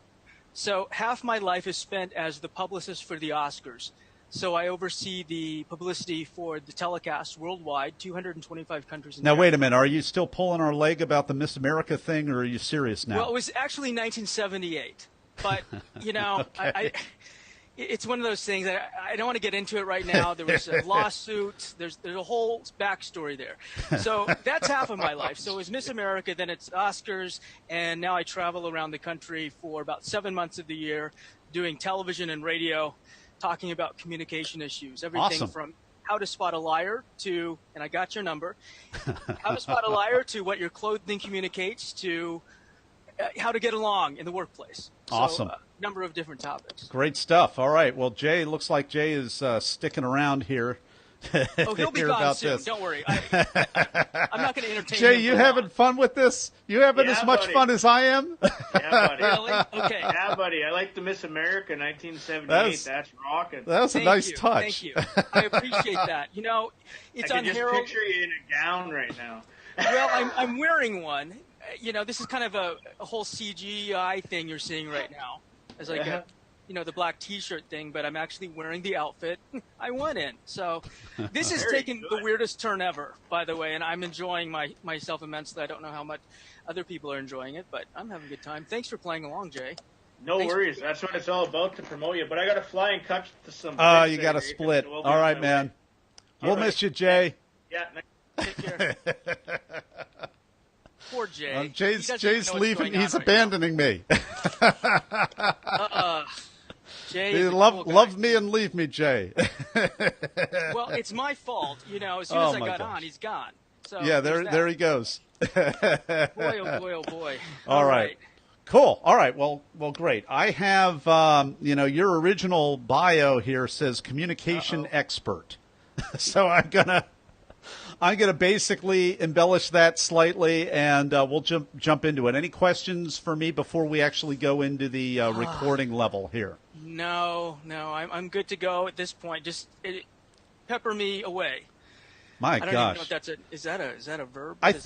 So half my life is spent as the publicist for the Oscars. So I oversee the publicity for the telecast worldwide, 225 countries. Now, wait a minute. Are you still pulling our leg about the Miss America thing, or are you serious now? Well, it was actually 1978. But, you know, Okay. it's one of those things. I don't want to get into it right now. There was a lawsuit. There's a whole backstory there. So that's half of my life. So it's Miss America, then it's Oscars, and now I travel around the country for about 7 months of the year doing television and radio, talking about communication issues. Everything Awesome. from how to spot a liar to, and I got your number, how to spot a liar to what your clothing communicates to how to get along in the workplace. Awesome. So, number of different topics. Great stuff. All right. Well, Jay, looks like Jay is sticking around here. Oh, he'll be hear gone about soon. this. Don't worry. I'm not going to entertain Jay, him you for having long. fun with this? You having as much buddy. fun as I am? Yeah, buddy. Really? Okay. Yeah, buddy. I like the Miss America 1978. That's- That's rocking. That was a Thank nice you. touch. Thank you. I appreciate that. You know, it's I can just unheralded. picture you in a gown right now. Well, I'm wearing one. You know, this is kind of a whole CGI thing you're seeing right now. As like Yeah. the black T-shirt thing, but I'm actually wearing the outfit I went in. So this has Very taken good. the weirdest turn ever, by the way, and I'm enjoying myself immensely. I don't know how much other people are enjoying it, but I'm having a good time. Thanks for playing along, Jay. No Thanks. worries. That's what it's all about, to promote you. But I got to fly and cut to some. Oh, bits you there, got to Nathan, split. so we'll be All on right, my man. way. We'll All right. miss you, Jay. Yeah. Take care. Poor Jay. He Jay's doesn't even know what's leaving. going on He's right abandoning me. now. Jay He is a love cool guy. love me and leave me, Jay. Well, it's my fault. You know, as soon Oh, as I my got gosh. on, he's gone. So Yeah, there's that. there he goes. Boy, oh boy, oh boy. All right. Cool. All right. Well, great. I have, your original bio here says communication expert. So I'm gonna basically embellish that slightly, and we'll jump into it. Any questions for me before we actually go into the recording level here? No, I'm good to go at this point. Just pepper me away. My I don't gosh. even know if that's is that a verb? I What is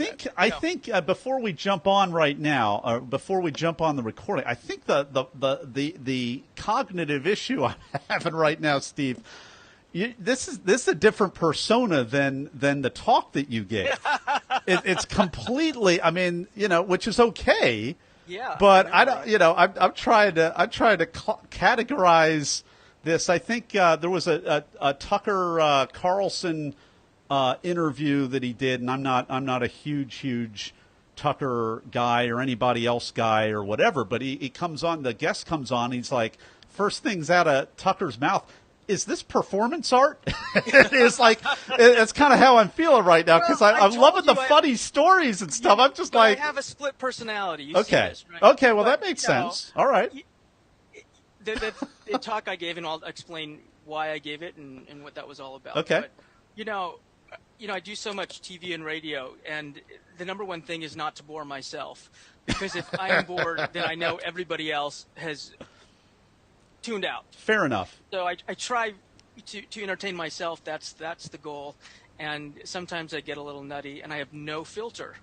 think that? before we jump on right now, or before we jump on the recording, I think the cognitive issue I'm having right now, Steve. This is a different persona than the talk that you gave. It's completely. I mean, which is okay. Yeah. But know, I don't. right? I'm trying to categorize this. I think there was a Tucker Carlson interview that he did, and I'm not a huge Tucker guy or anybody else guy or whatever. But he comes on. The guest comes on. He's like, first things out of Tucker's mouth. Is this performance art? It's like it's kind of how I'm feeling right now because Well, I'm told loving the you funny stories and stuff. I'm just But like, I have a split personality. You see okay, this, right? okay, well But, that makes you know, sense. All right, the talk I gave, and I'll explain why I gave it and what that was all about. Okay. But, I do so much TV and radio, and the number one thing is not to bore myself. Because if I am bored, then I know everybody else has tuned out. fair enough. So I try to entertain myself. That's the goal. And sometimes I get a little nutty, and I have no filter.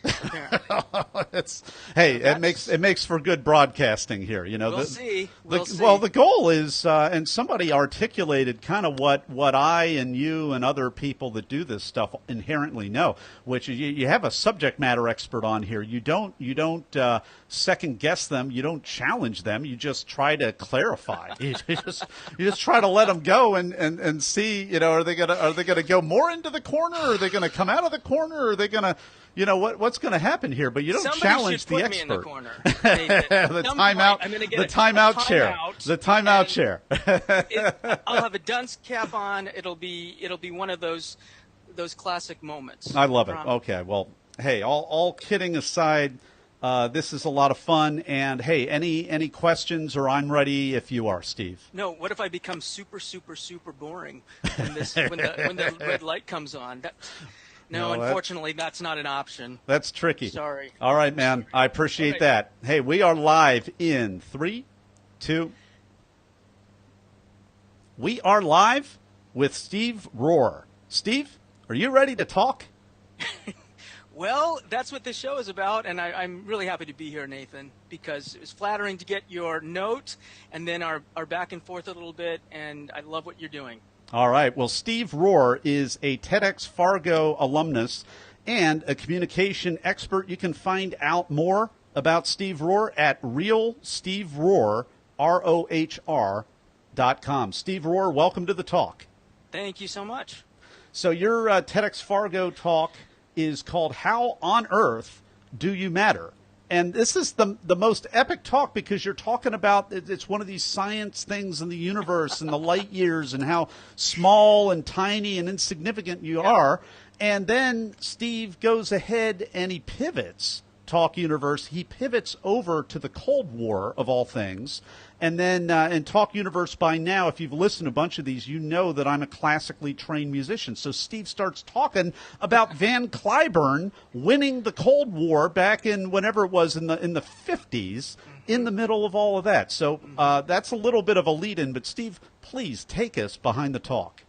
Apparently. It makes for good broadcasting here. We'll see. Well, the goal is, and somebody articulated kind of what I and you and other people that do this stuff inherently know, which is you have a subject matter expert on here. You don't second guess them. You don't challenge them. You just try to clarify. you just try to let them go and see. Are they gonna go more into the corner? Or are they gonna come out of the corner? Or are they gonna what's going to happen here? But you don't Somebody challenge should the put expert. me in the corner. The timeout. I'm gonna get The a timeout chair. timeout, The timeout and chair. I'll have a dunce cap on. It'll be one of those classic moments. I love it. Promise. Okay. Well, hey, all kidding aside, this is a lot of fun. And hey, any questions, or I'm ready if you are, Steve. No, what if I become super, super, super boring when the red light comes on? No, unfortunately, that's not an option. That's tricky. Sorry. All right, man. I appreciate All right. that. Hey, we are live in 3, 2. We are live with Steve Rohr. Steve, are you ready to talk? Well, that's what this show is about, and I'm really happy to be here, Nathan, because it was flattering to get your note and then our back and forth a little bit, and I love what you're doing. All right. Well, Steve Rohr is a Tedx Fargo alumnus and a communication expert. You can find out more about Steve Rohr at realsteverohr, ROHR.com. Steve Rohr, welcome to the talk. Thank you so much. So your Tedx Fargo talk is called How on Earth Do You Matter? And this is the most epic talk because you're talking about it's one of these science things in the universe and the light years and how small and tiny and insignificant you are. And then Steve goes ahead and he pivots, Talk Universe. He pivots over to the Cold War, of all things. And then in Talk Universe by now, if you've listened to a bunch of these, you know that I'm a classically trained musician. So Steve starts talking about Van Cliburn winning the Cold War back in whenever it was in the 50s, in the middle of all of that. So that's a little bit of a lead-in. But Steve, please take us behind the talk.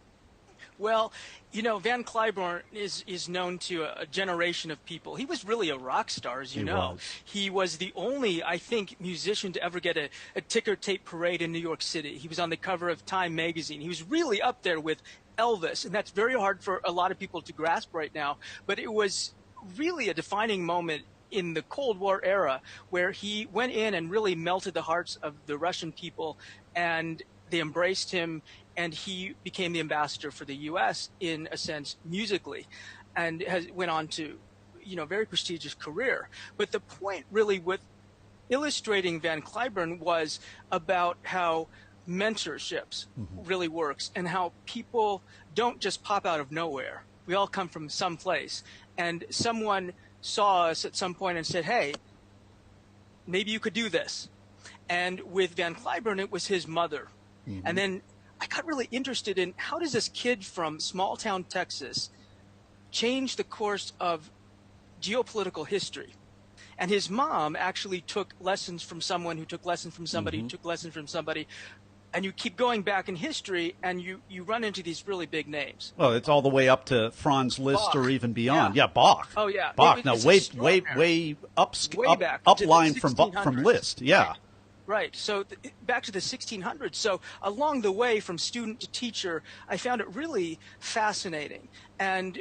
Well, you know, Van Cliburn is known to a generation of people. He was really a rock star, as you know. He was the only, I think, musician to ever get a ticker tape parade in New York City. He was on the cover of Time magazine. He was really up there with Elvis, and that's very hard for a lot of people to grasp right now. But it was really a defining moment in the Cold War era where he went in and really melted the hearts of the Russian people, and they embraced him. And he became the ambassador for the U.S. in a sense musically, and went on to, you know, very prestigious career. But the point really with illustrating Van Cliburn was about how mentorships really works and how people don't just pop out of nowhere. We all come from some place, and someone saw us at some point and said, "Hey, maybe you could do this." And with Van Cliburn, it was his mother, and then I got really interested in how does this kid from small town Texas change the course of geopolitical history? And his mom actually took lessons from someone who took lessons from somebody who took lessons from somebody. And you keep going back in history, and you run into these really big names. Well, it's all the way up to Franz Liszt Bach. or even beyond. Yeah, Bach. Oh, yeah. Bach. Now, way up back line from Liszt. Yeah. Right. So back to the 1600s. So along the way from student to teacher, I found it really fascinating and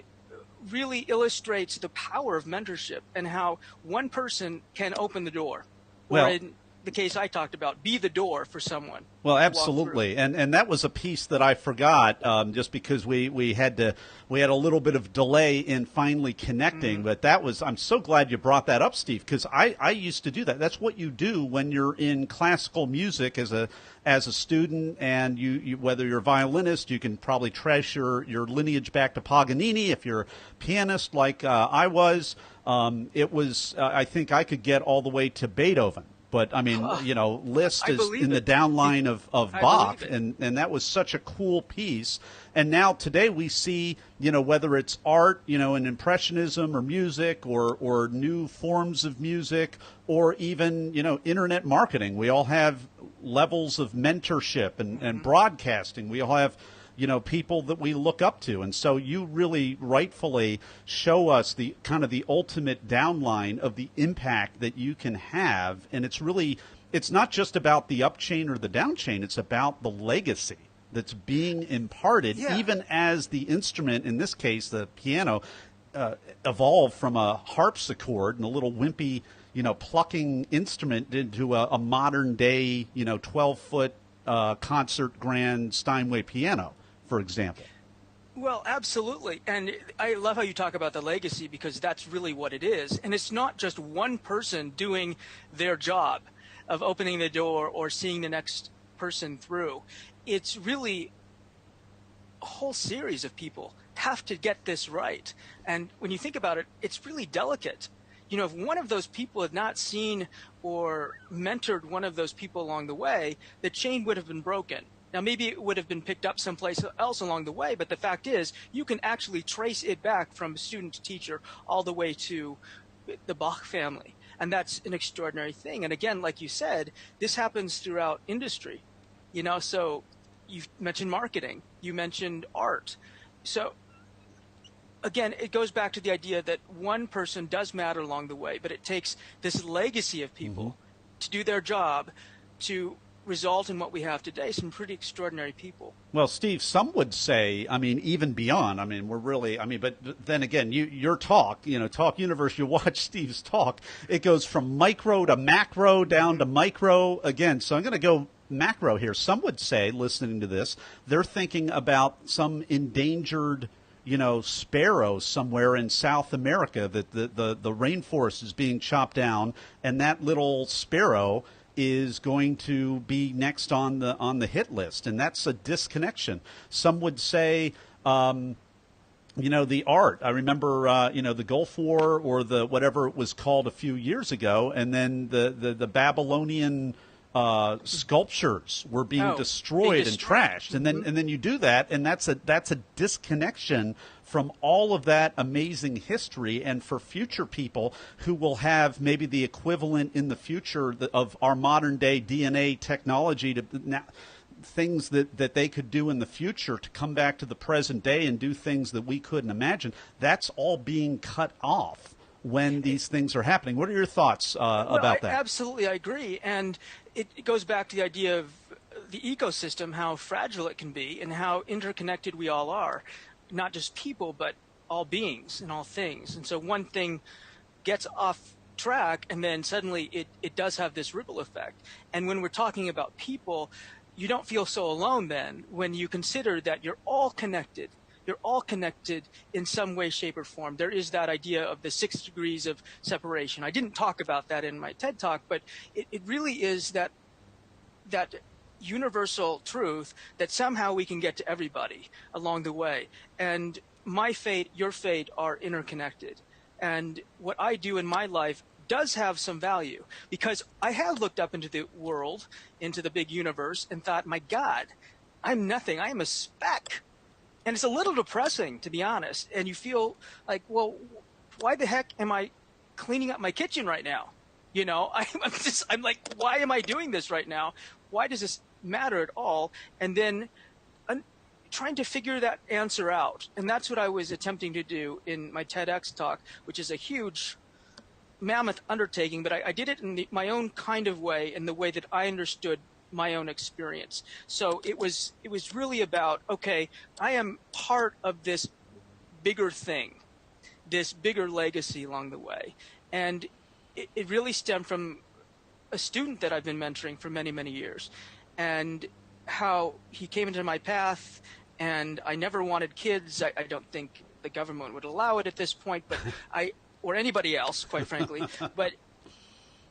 really illustrates the power of mentorship and how one person can open the door. Well, or in the case I talked about, be the door for someone. Well, absolutely, and that was a piece that I forgot just because we had a little bit of delay in finally connecting. But that was, I'm so glad you brought that up, Steve, because I used to do that. That's what you do when you're in classical music as a student, and you whether you're a violinist, you can probably trace your lineage back to Paganini. If you're a pianist like I was, it was I think I could get all the way to Beethoven. But, I mean, you know, Liszt is in the downline of Bach, and that was such a cool piece. And now today we see, you know, whether it's art, you know, in Impressionism or music or new forms of music or even, you know, internet marketing. We all have levels of mentorship and broadcasting. We all have, you know, people that we look up to. And so you really rightfully show us the kind of the ultimate downline of the impact that you can have. And it's not just about the up chain or the down chain. It's about the legacy that's being imparted, even as the instrument, in this case, the piano, evolved from a harpsichord and a little wimpy, you know, plucking instrument into a modern day, you know, 12-foot concert grand Steinway piano, for example. Well, absolutely. And I love how you talk about the legacy because that's really what it is. And it's not just one person doing their job of opening the door or seeing the next person through. It's really a whole series of people have to get this right. And when you think about it, it's really delicate. You know, if one of those people had not seen or mentored one of those people along the way, the chain would have been broken. Now, maybe it would have been picked up someplace else along the way, but the fact is you can actually trace it back from student to teacher all the way to the Bach family. And that's an extraordinary thing. And again, like you said, this happens throughout industry. You know, so you mentioned marketing, you mentioned art. So again, it goes back to the idea that one person does matter along the way, but it takes this legacy of people to do their job to result in what we have today, some pretty extraordinary people. Well, Steve, some would say, I mean, even beyond, I mean, we're really, I mean, but then again, your talk, you know, Talk Universe, you watch Steve's talk, it goes from micro to macro down to micro again. So I'm going to go macro here. Some would say, listening to this, they're thinking about some endangered, you know, sparrows somewhere in South America, that the rainforest is being chopped down, and that little sparrow is going to be next on the hit list, and that's a disconnection. Some would say, you know, the art. I remember, you know, the Gulf War, or the whatever it was called a few years ago, and then the Babylonian sculptures were being destroyed and trashed, and then you do that, and that's a disconnection from all of that amazing history. And for future people who will have maybe the equivalent in the future of our modern day DNA technology, to things that they could do in the future to come back to the present day and do things that we couldn't imagine, that's all being cut off when these things are happening. What are your thoughts about that? Absolutely, I agree. And it goes back to the idea of the ecosystem, how fragile it can be, and how interconnected we all are. Not just people, but all beings and all things. And so one thing gets off track, and then suddenly it does have this ripple effect. And when we're talking about people, you don't feel so alone then when you consider that you're all connected. You're all connected in some way, shape, or form. There is that idea of the 6 degrees of separation. I didn't talk about that in my TED Talk, but it really is that universal truth that somehow we can get to everybody along the way. And my fate, your fate are interconnected. And what I do in my life does have some value, because I have looked up into the world, into the big universe, and thought, my God, I'm nothing. I am a speck. And it's a little depressing, to be honest. And you feel like, well, why the heck am I cleaning up my kitchen right now? You know, I'm like, why am I doing this right now? Why does this matter at all? And then trying to figure that answer out. And that's what I was attempting to do in my TEDx talk, which is a huge mammoth undertaking, but I did it in my own kind of way, in the way that I understood my own experience. So it was really about, okay, I am part of this bigger thing, this bigger legacy along the way. And it really stemmed from a student that I've been mentoring for many, many years, and how he came into my path. And I never wanted kids. I don't think the government would allow it at this point, but or anybody else, quite frankly. But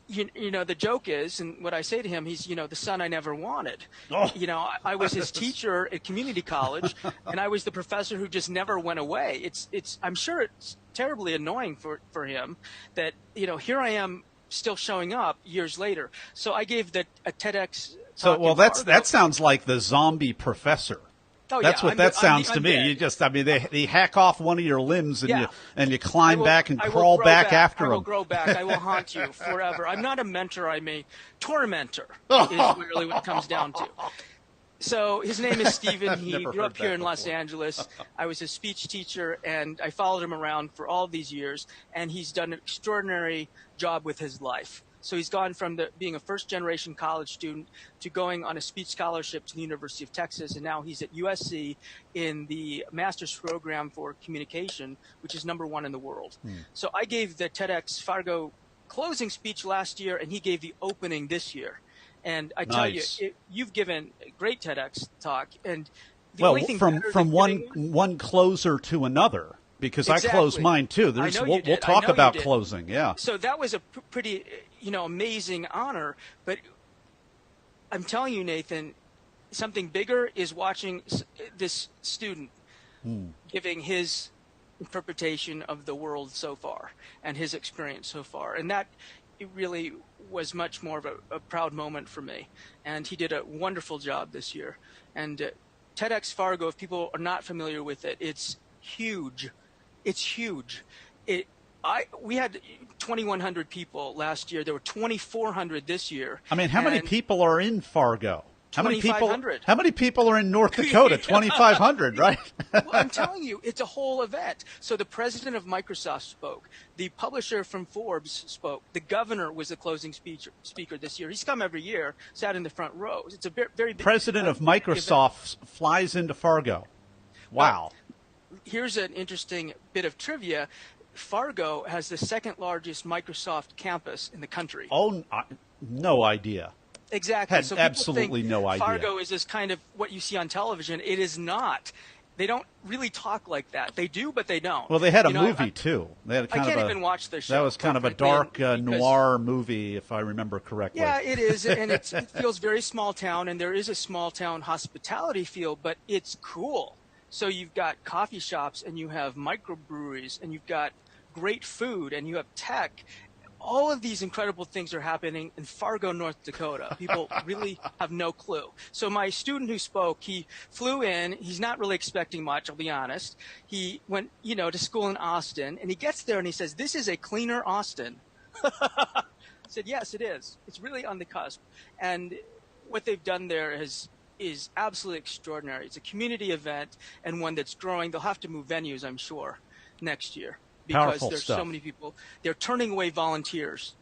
you know, the joke is, and what I say to him, he's, you know, the son I never wanted. Oh. You know, I was his teacher at community college, and I was the professor who just never went away. It's I'm sure it's terribly annoying for him that, you know, here I am still showing up years later. So I gave a TEDx talk. So, well, that sounds like the zombie professor. Oh, that's yeah, what that sounds to me. Dead. You just, I mean, they hack off one of your limbs, and you climb back and crawl back after them. I will grow back. I will haunt you forever. I'm not a mentor. I'm a tormentor. Is really what it comes down to. So his name is Steven. He grew up here in Los Angeles. I was his speech teacher, and I followed him around for all these years. And he's done an extraordinary job with his life. So he's gone from being a first-generation college student to going on a speech scholarship to the University of Texas, and now he's at USC in the master's program for communication, which is #1 in the world. So I gave the Tedx Fargo closing speech last year, and he gave the opening this year. And I tell you, you've given a great TEDx talk, and the only thing from one closer to another. Because exactly. I closed mine too. We'll talk about closing. Yeah. So that was a pretty, amazing honor. But I'm telling you, Nathan, something bigger is watching this student giving his interpretation of the world so far and his experience so far, and that it really was much more of a proud moment for me. And he did a wonderful job this year. And TEDx Fargo, if people are not familiar with it, it's huge. It's huge. We had 2,100 people last year. There were 2,400 this year. I mean, how many people are in Fargo? 2,500. How many people are in North Dakota? 2,500, right? Well, I'm telling you, it's a whole event. So the president of Microsoft spoke. The publisher from Forbes spoke. The governor was the closing speaker this year. He's come every year, sat in the front rows. It's a very big President of Microsoft flies into Fargo. Wow. Here's an interesting bit of trivia. Fargo has the second largest Microsoft campus in the country. Oh, no idea. Exactly. Had so people absolutely think no idea. Fargo is this kind of what you see on television. It is not. They don't really talk like that. They do, but they don't. Well, they had a movie, too. They had I can't even watch their show. That was kind of a dark noir movie, if I remember correctly. Yeah, it is, and it feels very small town, and there is a small town hospitality feel, but it's cool. So you've got coffee shops, and you have microbreweries, and you've got great food, and you have tech. All of these incredible things are happening in Fargo, North Dakota. People really have no clue. So my student who spoke, he flew in. He's not really expecting much, I'll be honest. He went, to school in Austin, and he gets there and he says, "This is a cleaner Austin." I said, "Yes, it is. It's really on the cusp." And what they've done there is absolutely extraordinary. It's a community event and one that's growing. They'll have to move venues, I'm sure, next year. Because Powerful there's stuff. so many people. They're turning away volunteers.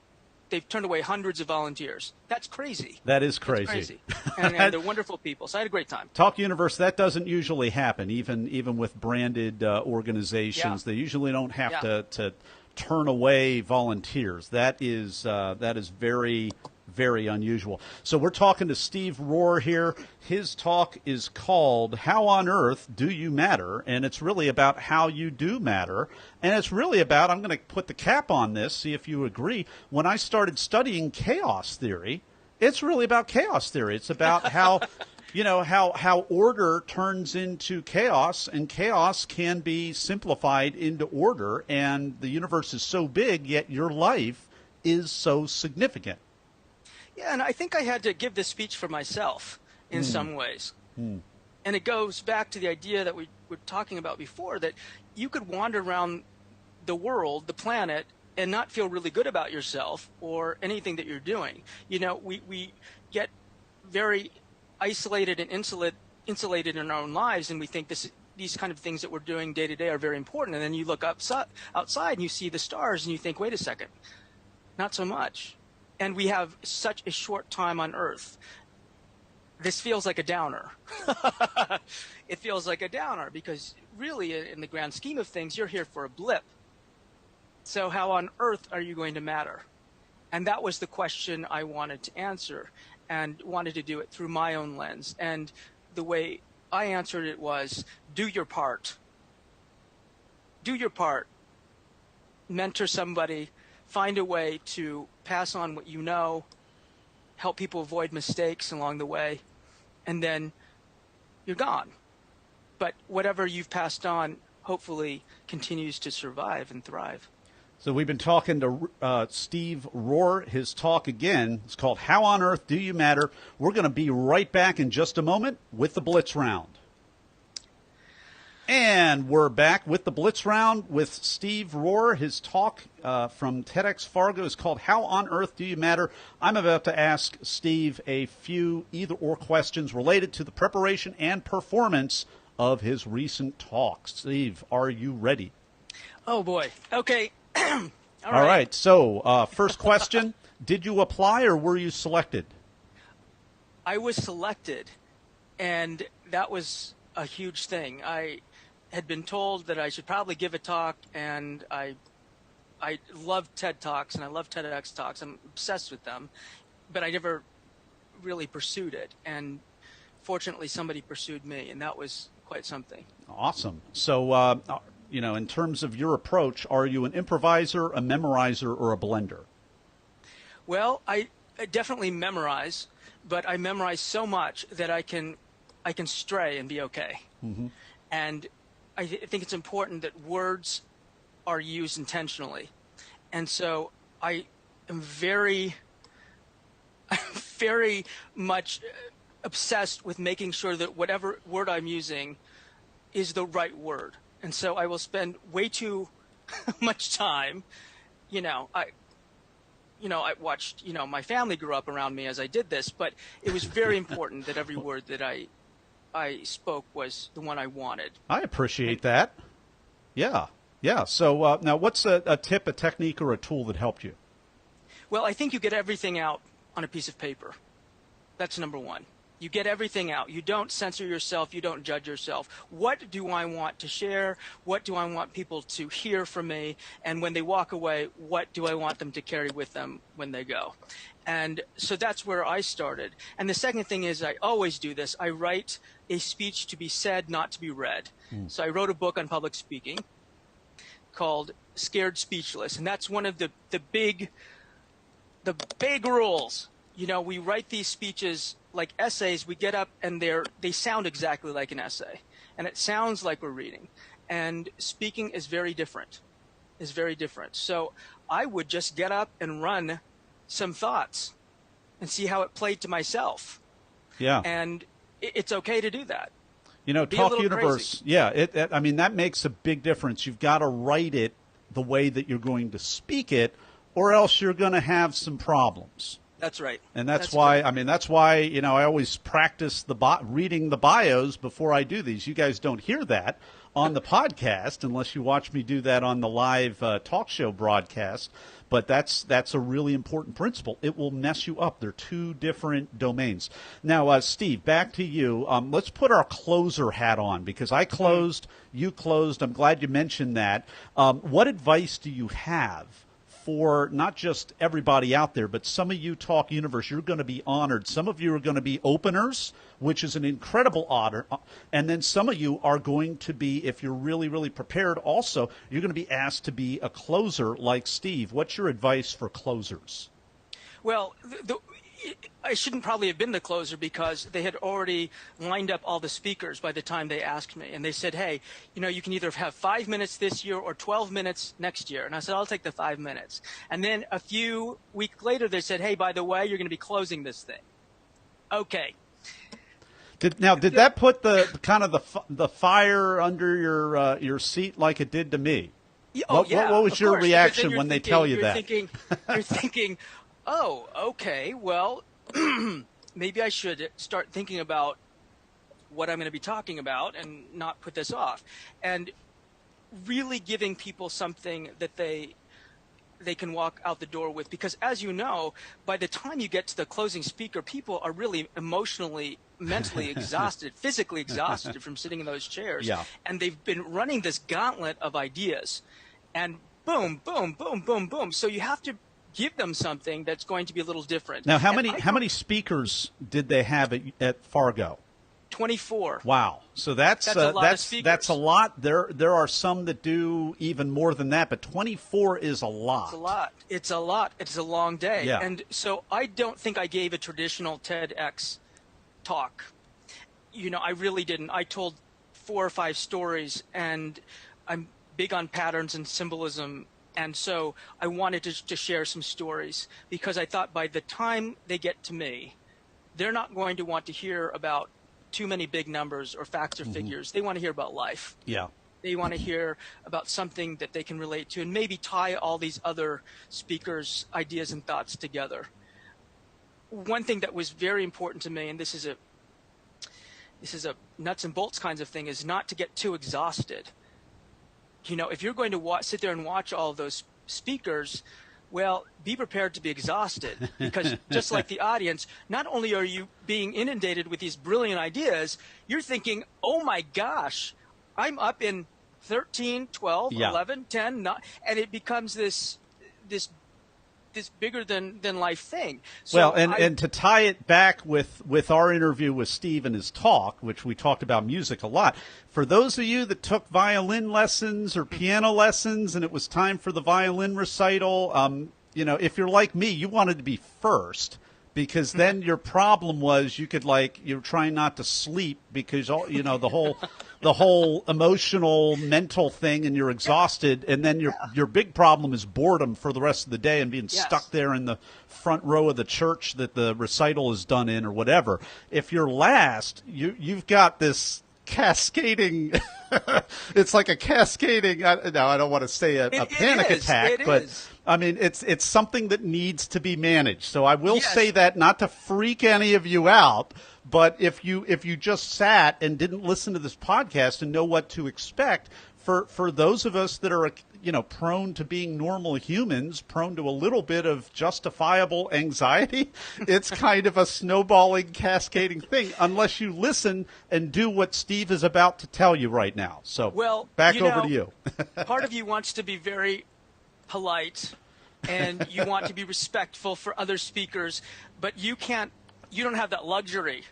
They've turned away hundreds of volunteers. That's crazy. That is That's crazy. And they're wonderful people. So I had a great time. Talk Universe, that doesn't usually happen, even with branded organizations. Yeah. They usually don't have Yeah. to turn away volunteers. That is very, very unusual. So we're talking to Steve Rohr here. His talk is called "How on Earth Do You Matter?" And it's really about how you do matter. And it's really about, I'm going to put the cap on this, see if you agree. When I started studying chaos theory, it's really about chaos theory. It's about how, how order turns into chaos, and chaos can be simplified into order. And the universe is so big, yet your life is so significant. Yeah, and I think I had to give this speech for myself in some ways. And it goes back to the idea that we were talking about before, that you could wander around the world, the planet, and not feel really good about yourself or anything that you're doing. We get very isolated and insulated in our own lives, and we think these kind of things that we're doing day to day are very important. And then you look outside and you see the stars and you think, wait a second, not so much. And we have such a short time on Earth. This feels like a downer. It feels like a downer because really, in the grand scheme of things, you're here for a blip. So how on earth are you going to matter? And that was the question I wanted to answer, and wanted to do it through my own lens. And the way I answered it was, do your part. Do your part. Mentor somebody. Find a way to pass on what you know, help people avoid mistakes along the way, and then you're gone. But whatever you've passed on hopefully continues to survive and thrive. So we've been talking to Steve Rohr. His talk, again, is called "How on Earth Do You Matter?" We're going to be right back in just a moment with the Blitz Round. And we're back with the Blitz Round with Steve Rohr. His talk from Tedx Fargo is called "How on Earth Do You Matter?" I'm about to ask Steve a few either-or questions related to the preparation and performance of his recent talk. Steve, are you ready? Oh, boy. Okay. All right. So first question, did you apply or were you selected? I was selected, and that was a huge thing. I had been told that I should probably give a talk, and I love TED Talks and I love TEDx Talks. I'm obsessed with them, but I never really pursued it. And fortunately, somebody pursued me, and that was quite something. Awesome. So, in terms of your approach, are you an improviser, a memorizer, or a blender? Well, I definitely memorize, but I memorize so much that I can stray and be okay. Mm-hmm. And I think it's important that words are used intentionally. And so I am very much obsessed with making sure that whatever word I'm using is the right word. And so I will spend way too much time, I watched, my family grew up around me as I did this, but it was very important that every word that I spoke was the one I wanted. I appreciate that. Yeah. Yeah. So now what's a tip, a technique, or a tool that helped you? Well, I think you get everything out on a piece of paper. That's number one. You get everything out. You don't censor yourself. You don't judge yourself. What do I want to share? What do I want people to hear from me? And when they walk away, what do I want them to carry with them when they go? And so that's where I started. And the second thing is, I always do this. I write a speech to be said, not to be read. So I wrote a book on public speaking called Scared Speechless. And that's one of the big rules. We write these speeches like essays. We get up and they sound exactly like an essay, and it sounds like we're reading. And speaking is very different. So I would just get up and run some thoughts and see how it played to myself. Yeah. And it's okay to do that. Talk Universe. Crazy. Yeah. That makes a big difference. You've got to write it the way that you're going to speak it, or else you're going to have some problems. That's right. And that's why, I always practice reading the bios before I do these. You guys don't hear that on the podcast unless you watch me do that on the live talk show broadcast. But that's a really important principle. It will mess you up. They're two different domains. Now, Steve, back to you. Let's put our closer hat on, because I closed, you closed. I'm glad you mentioned that. What advice do you have for not just everybody out there, but some of you Talk Universe, you're going to be honored. Some of you are going to be openers, which is an incredible honor. And then some of you are going to be, if you're really, really prepared also, you're going to be asked to be a closer like Steve. What's your advice for closers? Well, I shouldn't probably have been the closer, because they had already lined up all the speakers by the time they asked me. And they said, hey, you can either have 5 minutes this year or 12 minutes next year. And I said, I'll take the 5 minutes. And then a few weeks later, they said, hey, by the way, you're going to be closing this thing. Okay. Did that put the fire under your seat like it did to me? Oh, what was your reaction when they tell you that? You're thinking, oh, okay, well, maybe I should start thinking about what I'm going to be talking about and not put this off. And really giving people something that they can walk out the door with. Because as you know, by the time you get to the closing speaker, people are really emotionally, mentally exhausted, physically exhausted from sitting in those chairs. Yeah. And they've been running this gauntlet of ideas. And boom, boom, boom, boom, boom. So you have to give them something that's going to be a little different. Now, how many speakers did they have at Fargo? 24. Wow. So that's a lot of speakers. That's a lot. There are some that do even more than that, but 24 is a lot. It's a lot. It's a long day. Yeah. And so I don't think I gave a traditional TEDx talk. I really didn't. I told 4 or 5 stories, and I'm big on patterns and symbolism. And so I wanted to share some stories, because I thought by the time they get to me, they're not going to want to hear about too many big numbers or facts or figures. They want to hear about life. Yeah. They want to hear about something that they can relate to, and maybe tie all these other speakers' ideas and thoughts together. One thing that was very important to me, and this is a nuts and bolts kinds of thing, is not to get too exhausted. If you're going to sit there and watch all of those speakers, well, be prepared to be exhausted, because just like the audience, not only are you being inundated with these brilliant ideas, you're thinking, oh my gosh, I'm up in 13, 12, 11, 10, 9, and it becomes this bigger than life thing. So and to tie it back with our interview with Steve and his talk, which we talked about music a lot, for those of you that took violin lessons or piano lessons and it was time for the violin recital, if you're like me, you wanted to be first, because then your problem was you're trying not to sleep because the whole emotional mental thing, and you're exhausted, and then your big problem is boredom for the rest of the day and being stuck there in the front row of the church that the recital is done in or whatever. If you're last, you've got this cascading. It's like a cascading. Now, I don't want to say a panic attack, but I mean, it's something that needs to be managed. So I will say that not to freak any of you out, but if you just sat and didn't listen to this podcast and know what to expect, for those of us that are, prone to being normal humans, prone to a little bit of justifiable anxiety, it's kind of a snowballing, cascading thing unless you listen and do what Steve is about to tell you right now. So back over to you. Part of you wants to be very polite and you want to be respectful for other speakers, but you don't have that luxury.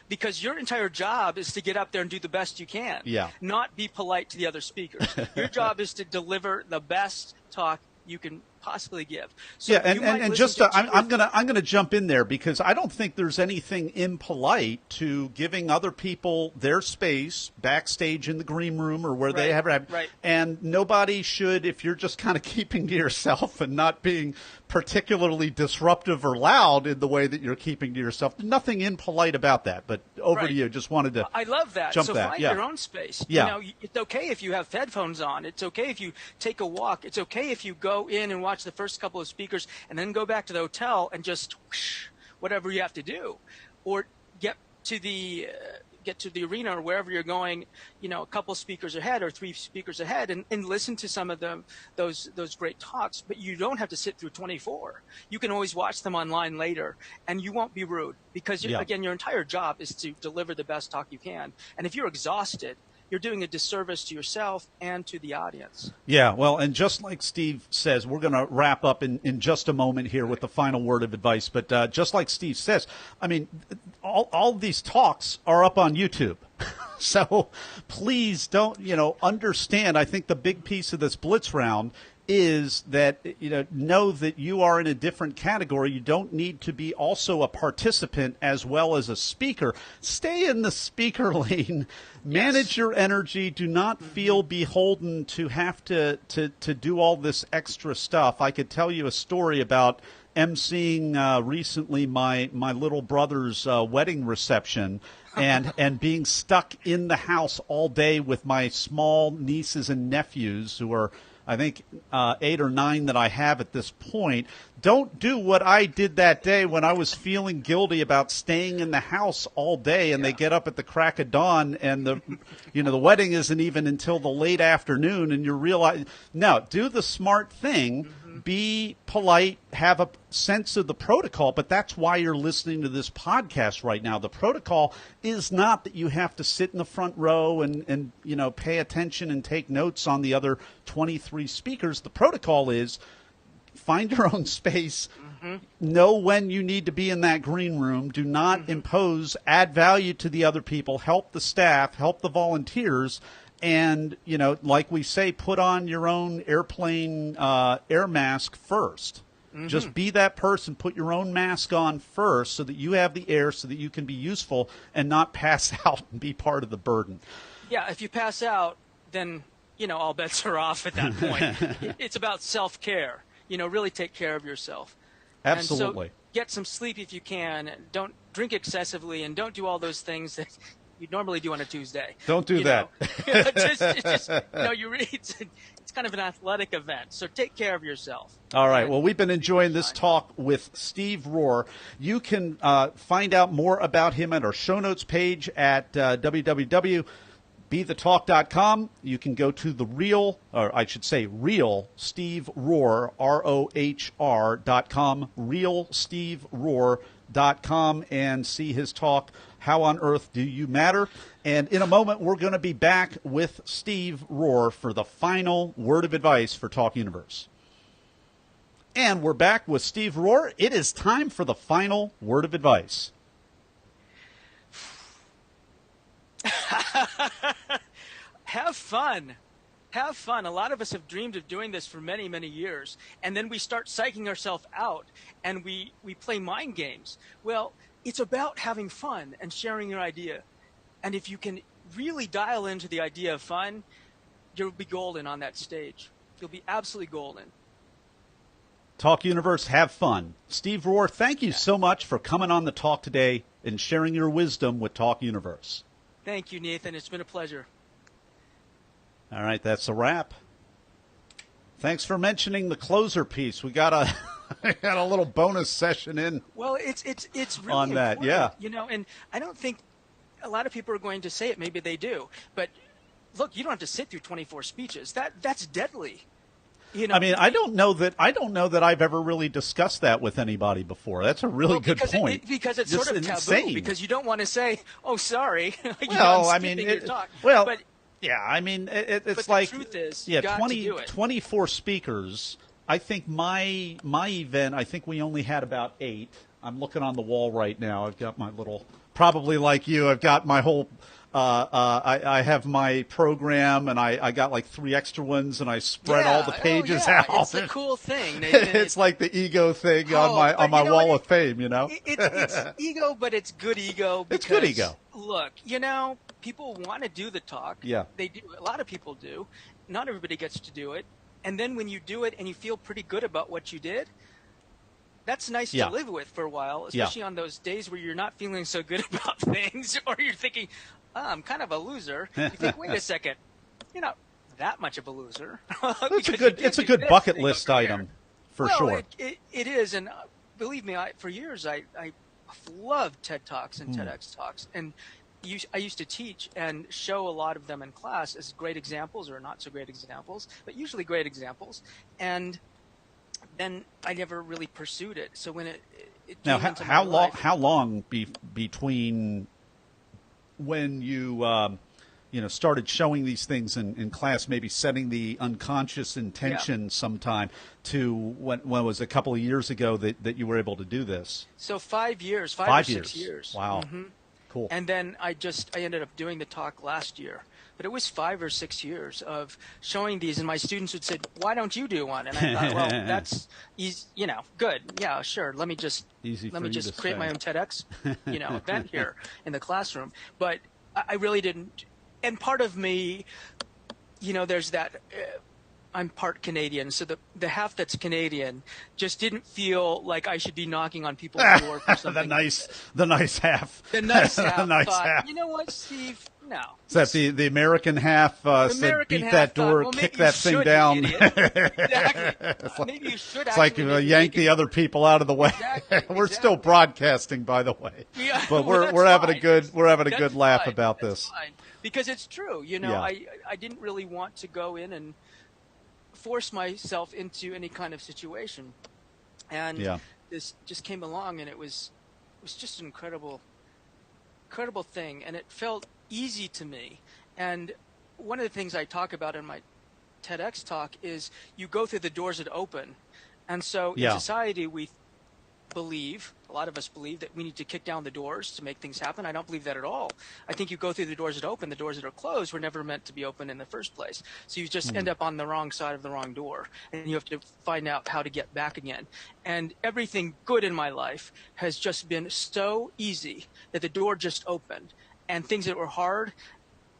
Because your entire job is to get up there and do the best you can, not be polite to the other speakers. Your job is to deliver the best talk you can possibly give. So and just I'm gonna jump in there because I don't think there's anything impolite to giving other people their space backstage in the green room or where they have it. Right. And nobody should, if you're just kind of keeping to yourself and not being particularly disruptive or loud in the way that you're keeping to yourself, nothing impolite about that. But over to you. Just wanted to. I love that. Jump so that. Find your own space. Yeah. It's okay if you have headphones on. It's okay if you take a walk. It's okay if you go in and watch the first couple of speakers and then go back to the hotel and just whoosh, whatever you have to do, or get to the arena or wherever you're going, a couple speakers ahead or 3 speakers ahead and listen to some of those great talks. But you don't have to sit through 24. You can always watch them online later and you won't be rude because again, your entire job is to deliver the best talk you can. And if you're exhausted, you're doing a disservice to yourself and to the audience. Yeah, well, and just like Steve says, we're going to wrap up in just a moment here with the final word of advice. But just like Steve says, I mean, all these talks are up on YouTube. So please don't, understand. I think the big piece of this Blitz round is that, know that you are in a different category. You don't need to be also a participant as well as a speaker. Stay in the speaker lane. Manage your energy. Do not feel beholden to have to do all this extra stuff. I could tell you a story about emceeing recently my little brother's wedding reception and being stuck in the house all day with my small nieces and nephews who are, I think, 8 or 9 that I have at this point. Don't do what I did that day when I was feeling guilty about staying in the house all day and they get up at the crack of dawn and the wedding isn't even until the late afternoon and you realize, no, do the smart thing. Be polite, have a sense of the protocol, but that's why you're listening to this podcast right now. The protocol is not that you have to sit in the front row and pay attention and take notes on the other 23 speakers. The protocol is find your own space, know when you need to be in that green room, do not impose, add value to the other people, help the staff, help the volunteers. And, like we say, put on your own airplane air mask first. Just be that person. Put your own mask on first so that you have the air so that you can be useful and not pass out and be part of the burden. Yeah, if you pass out, then, all bets are off at that point. It's about self-care. Really take care of yourself. Absolutely. And so get some sleep if you can. Don't drink excessively and don't do all those things that you normally do on a Tuesday. Don't do that. It's kind of an athletic event, so take care of yourself. All right. Well, we've been enjoying this talk with Steve Rohr. You can find out more about him at our show notes page at www.BeTheTalk.com. You can go to real Steve Rohr, ROHR.com, realsteverohr.com, and see his talk, How on Earth Do You Matter? And in a moment, we're going to be back with Steve Rohr for the final word of advice for Talk Universe. And we're back with Steve Rohr. It is time for the final word of advice. Have fun. Have fun. A lot of us have dreamed of doing this for many, many years. And then we start psyching ourselves out and we play mind games. Well, it's about having fun and sharing your idea. And if you can really dial into the idea of fun, you'll be golden on that stage. You'll be absolutely golden. Talk Universe, have fun. Steve Rohr, thank you so much for coming on the talk today and sharing your wisdom with Talk Universe. Thank you, Nathan. It's been a pleasure. All right, that's a wrap. Thanks for mentioning the closer piece. We got a little bonus session in. Well, it's really on that, important, yeah. And I don't think a lot of people are going to say it. Maybe they do, but look, you don't have to sit through 24 speeches. That's deadly. I mean, I don't know that I've ever really discussed that with anybody before. That's a really good point. Because it's Just sort of taboo. insane. Because you don't want to say, "Oh, sorry." Well, I mean, your talk. well, but, yeah, I mean, it's but like the truth is, you got to do it. 24 speakers. I think my event, I think we only had about 8. I'm looking on the wall right now. I've got my little, probably like you, I've got my whole. I have my program, and I got like 3 extra ones, and I spread all the pages out. It's a cool thing. Nathan. It's like the ego thing on my wall of fame, It's ego, but it's good ego. Because, it's good ego. Look, people want to do the talk. Yeah. They do. A lot of people do. Not everybody gets to do it. And then when you do it and you feel pretty good about what you did, that's nice to live with for a while, especially on those days where you're not feeling so good about things, or you're thinking, I'm kind of a loser. You think, wait a second, you're not that much of a loser. It's a good bucket list item, for sure. It is, and believe me, for years I loved TED Talks and TEDx Talks, and I used to teach and show a lot of them in class as great examples or not so great examples, but usually great examples. And then I never really pursued it. So when it now, came into my life, how long between when you started showing these things in class, maybe setting the unconscious intention sometime, to when was a couple of years ago that you were able to do this? So 5 years, 5 or 6 years. Wow. Mm-hmm. Cool. And then I ended up doing the talk last year. But it was 5 or 6 years of showing these, and my students would say, "Why don't you do one?" And I thought, well, that's easy, good. Yeah, sure. Let me just create my own TEDx, event here in the classroom. But I really didn't. And part of me, there's that. I'm part Canadian, so the half that's Canadian just didn't feel like I should be knocking on people's door for something. the nice half. The nice half. The nice thought, half. You know what, Steve? No. Is that the American half said, beat that door, kick that thing down? Exactly. Maybe you should. It's like yank the other people out of the way. Exactly. We're still broadcasting, by the way. Yeah, but we're having a good laugh about this. Fine. Because it's true. I didn't really want to go in and force myself into any kind of situation, and this just came along, and it was just an incredible thing, and it felt easy to me. And one of the things I talk about in my TEDx talk is you go through the doors that open, and so in society a lot of us believe that we need to kick down the doors to make things happen. I don't believe that at all. I think you go through the doors that open. The doors that are closed were never meant to be open in the first place. So you just end up on the wrong side of the wrong door, and you have to find out how to get back again. And everything good in my life has just been so easy that the door just opened, and things that were hard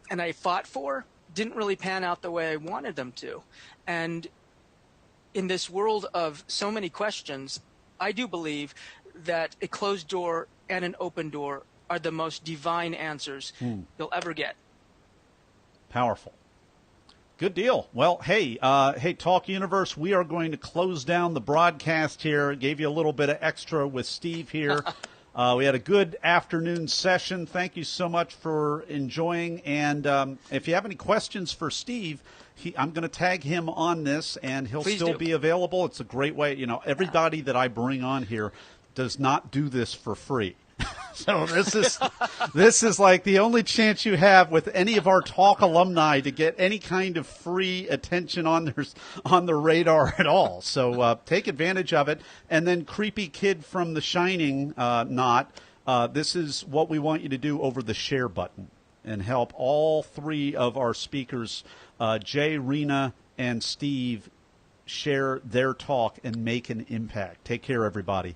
and I fought for didn't really pan out the way I wanted them to. And in this world of so many questions, I do believe that a closed door and an open door are the most divine answers you'll ever get. Powerful. Good deal. Well, hey, Talk Universe, we are going to close down the broadcast here. Gave you a little bit of extra with Steve here. We had a good afternoon session. Thank you so much for enjoying. And if you have any questions for Steve, I'm going to tag him on this, and he'll still be available. It's a great way. Everybody that I bring on here does not do this for free. So this is like the only chance you have with any of our Talk alumni to get any kind of free attention on the radar at all. So take advantage of it. And then creepy kid from The Shining, this is what we want you to do over the share button and help all 3 of our speakers, Jay, Rena, and Steve, share their talk and make an impact. Take care, everybody.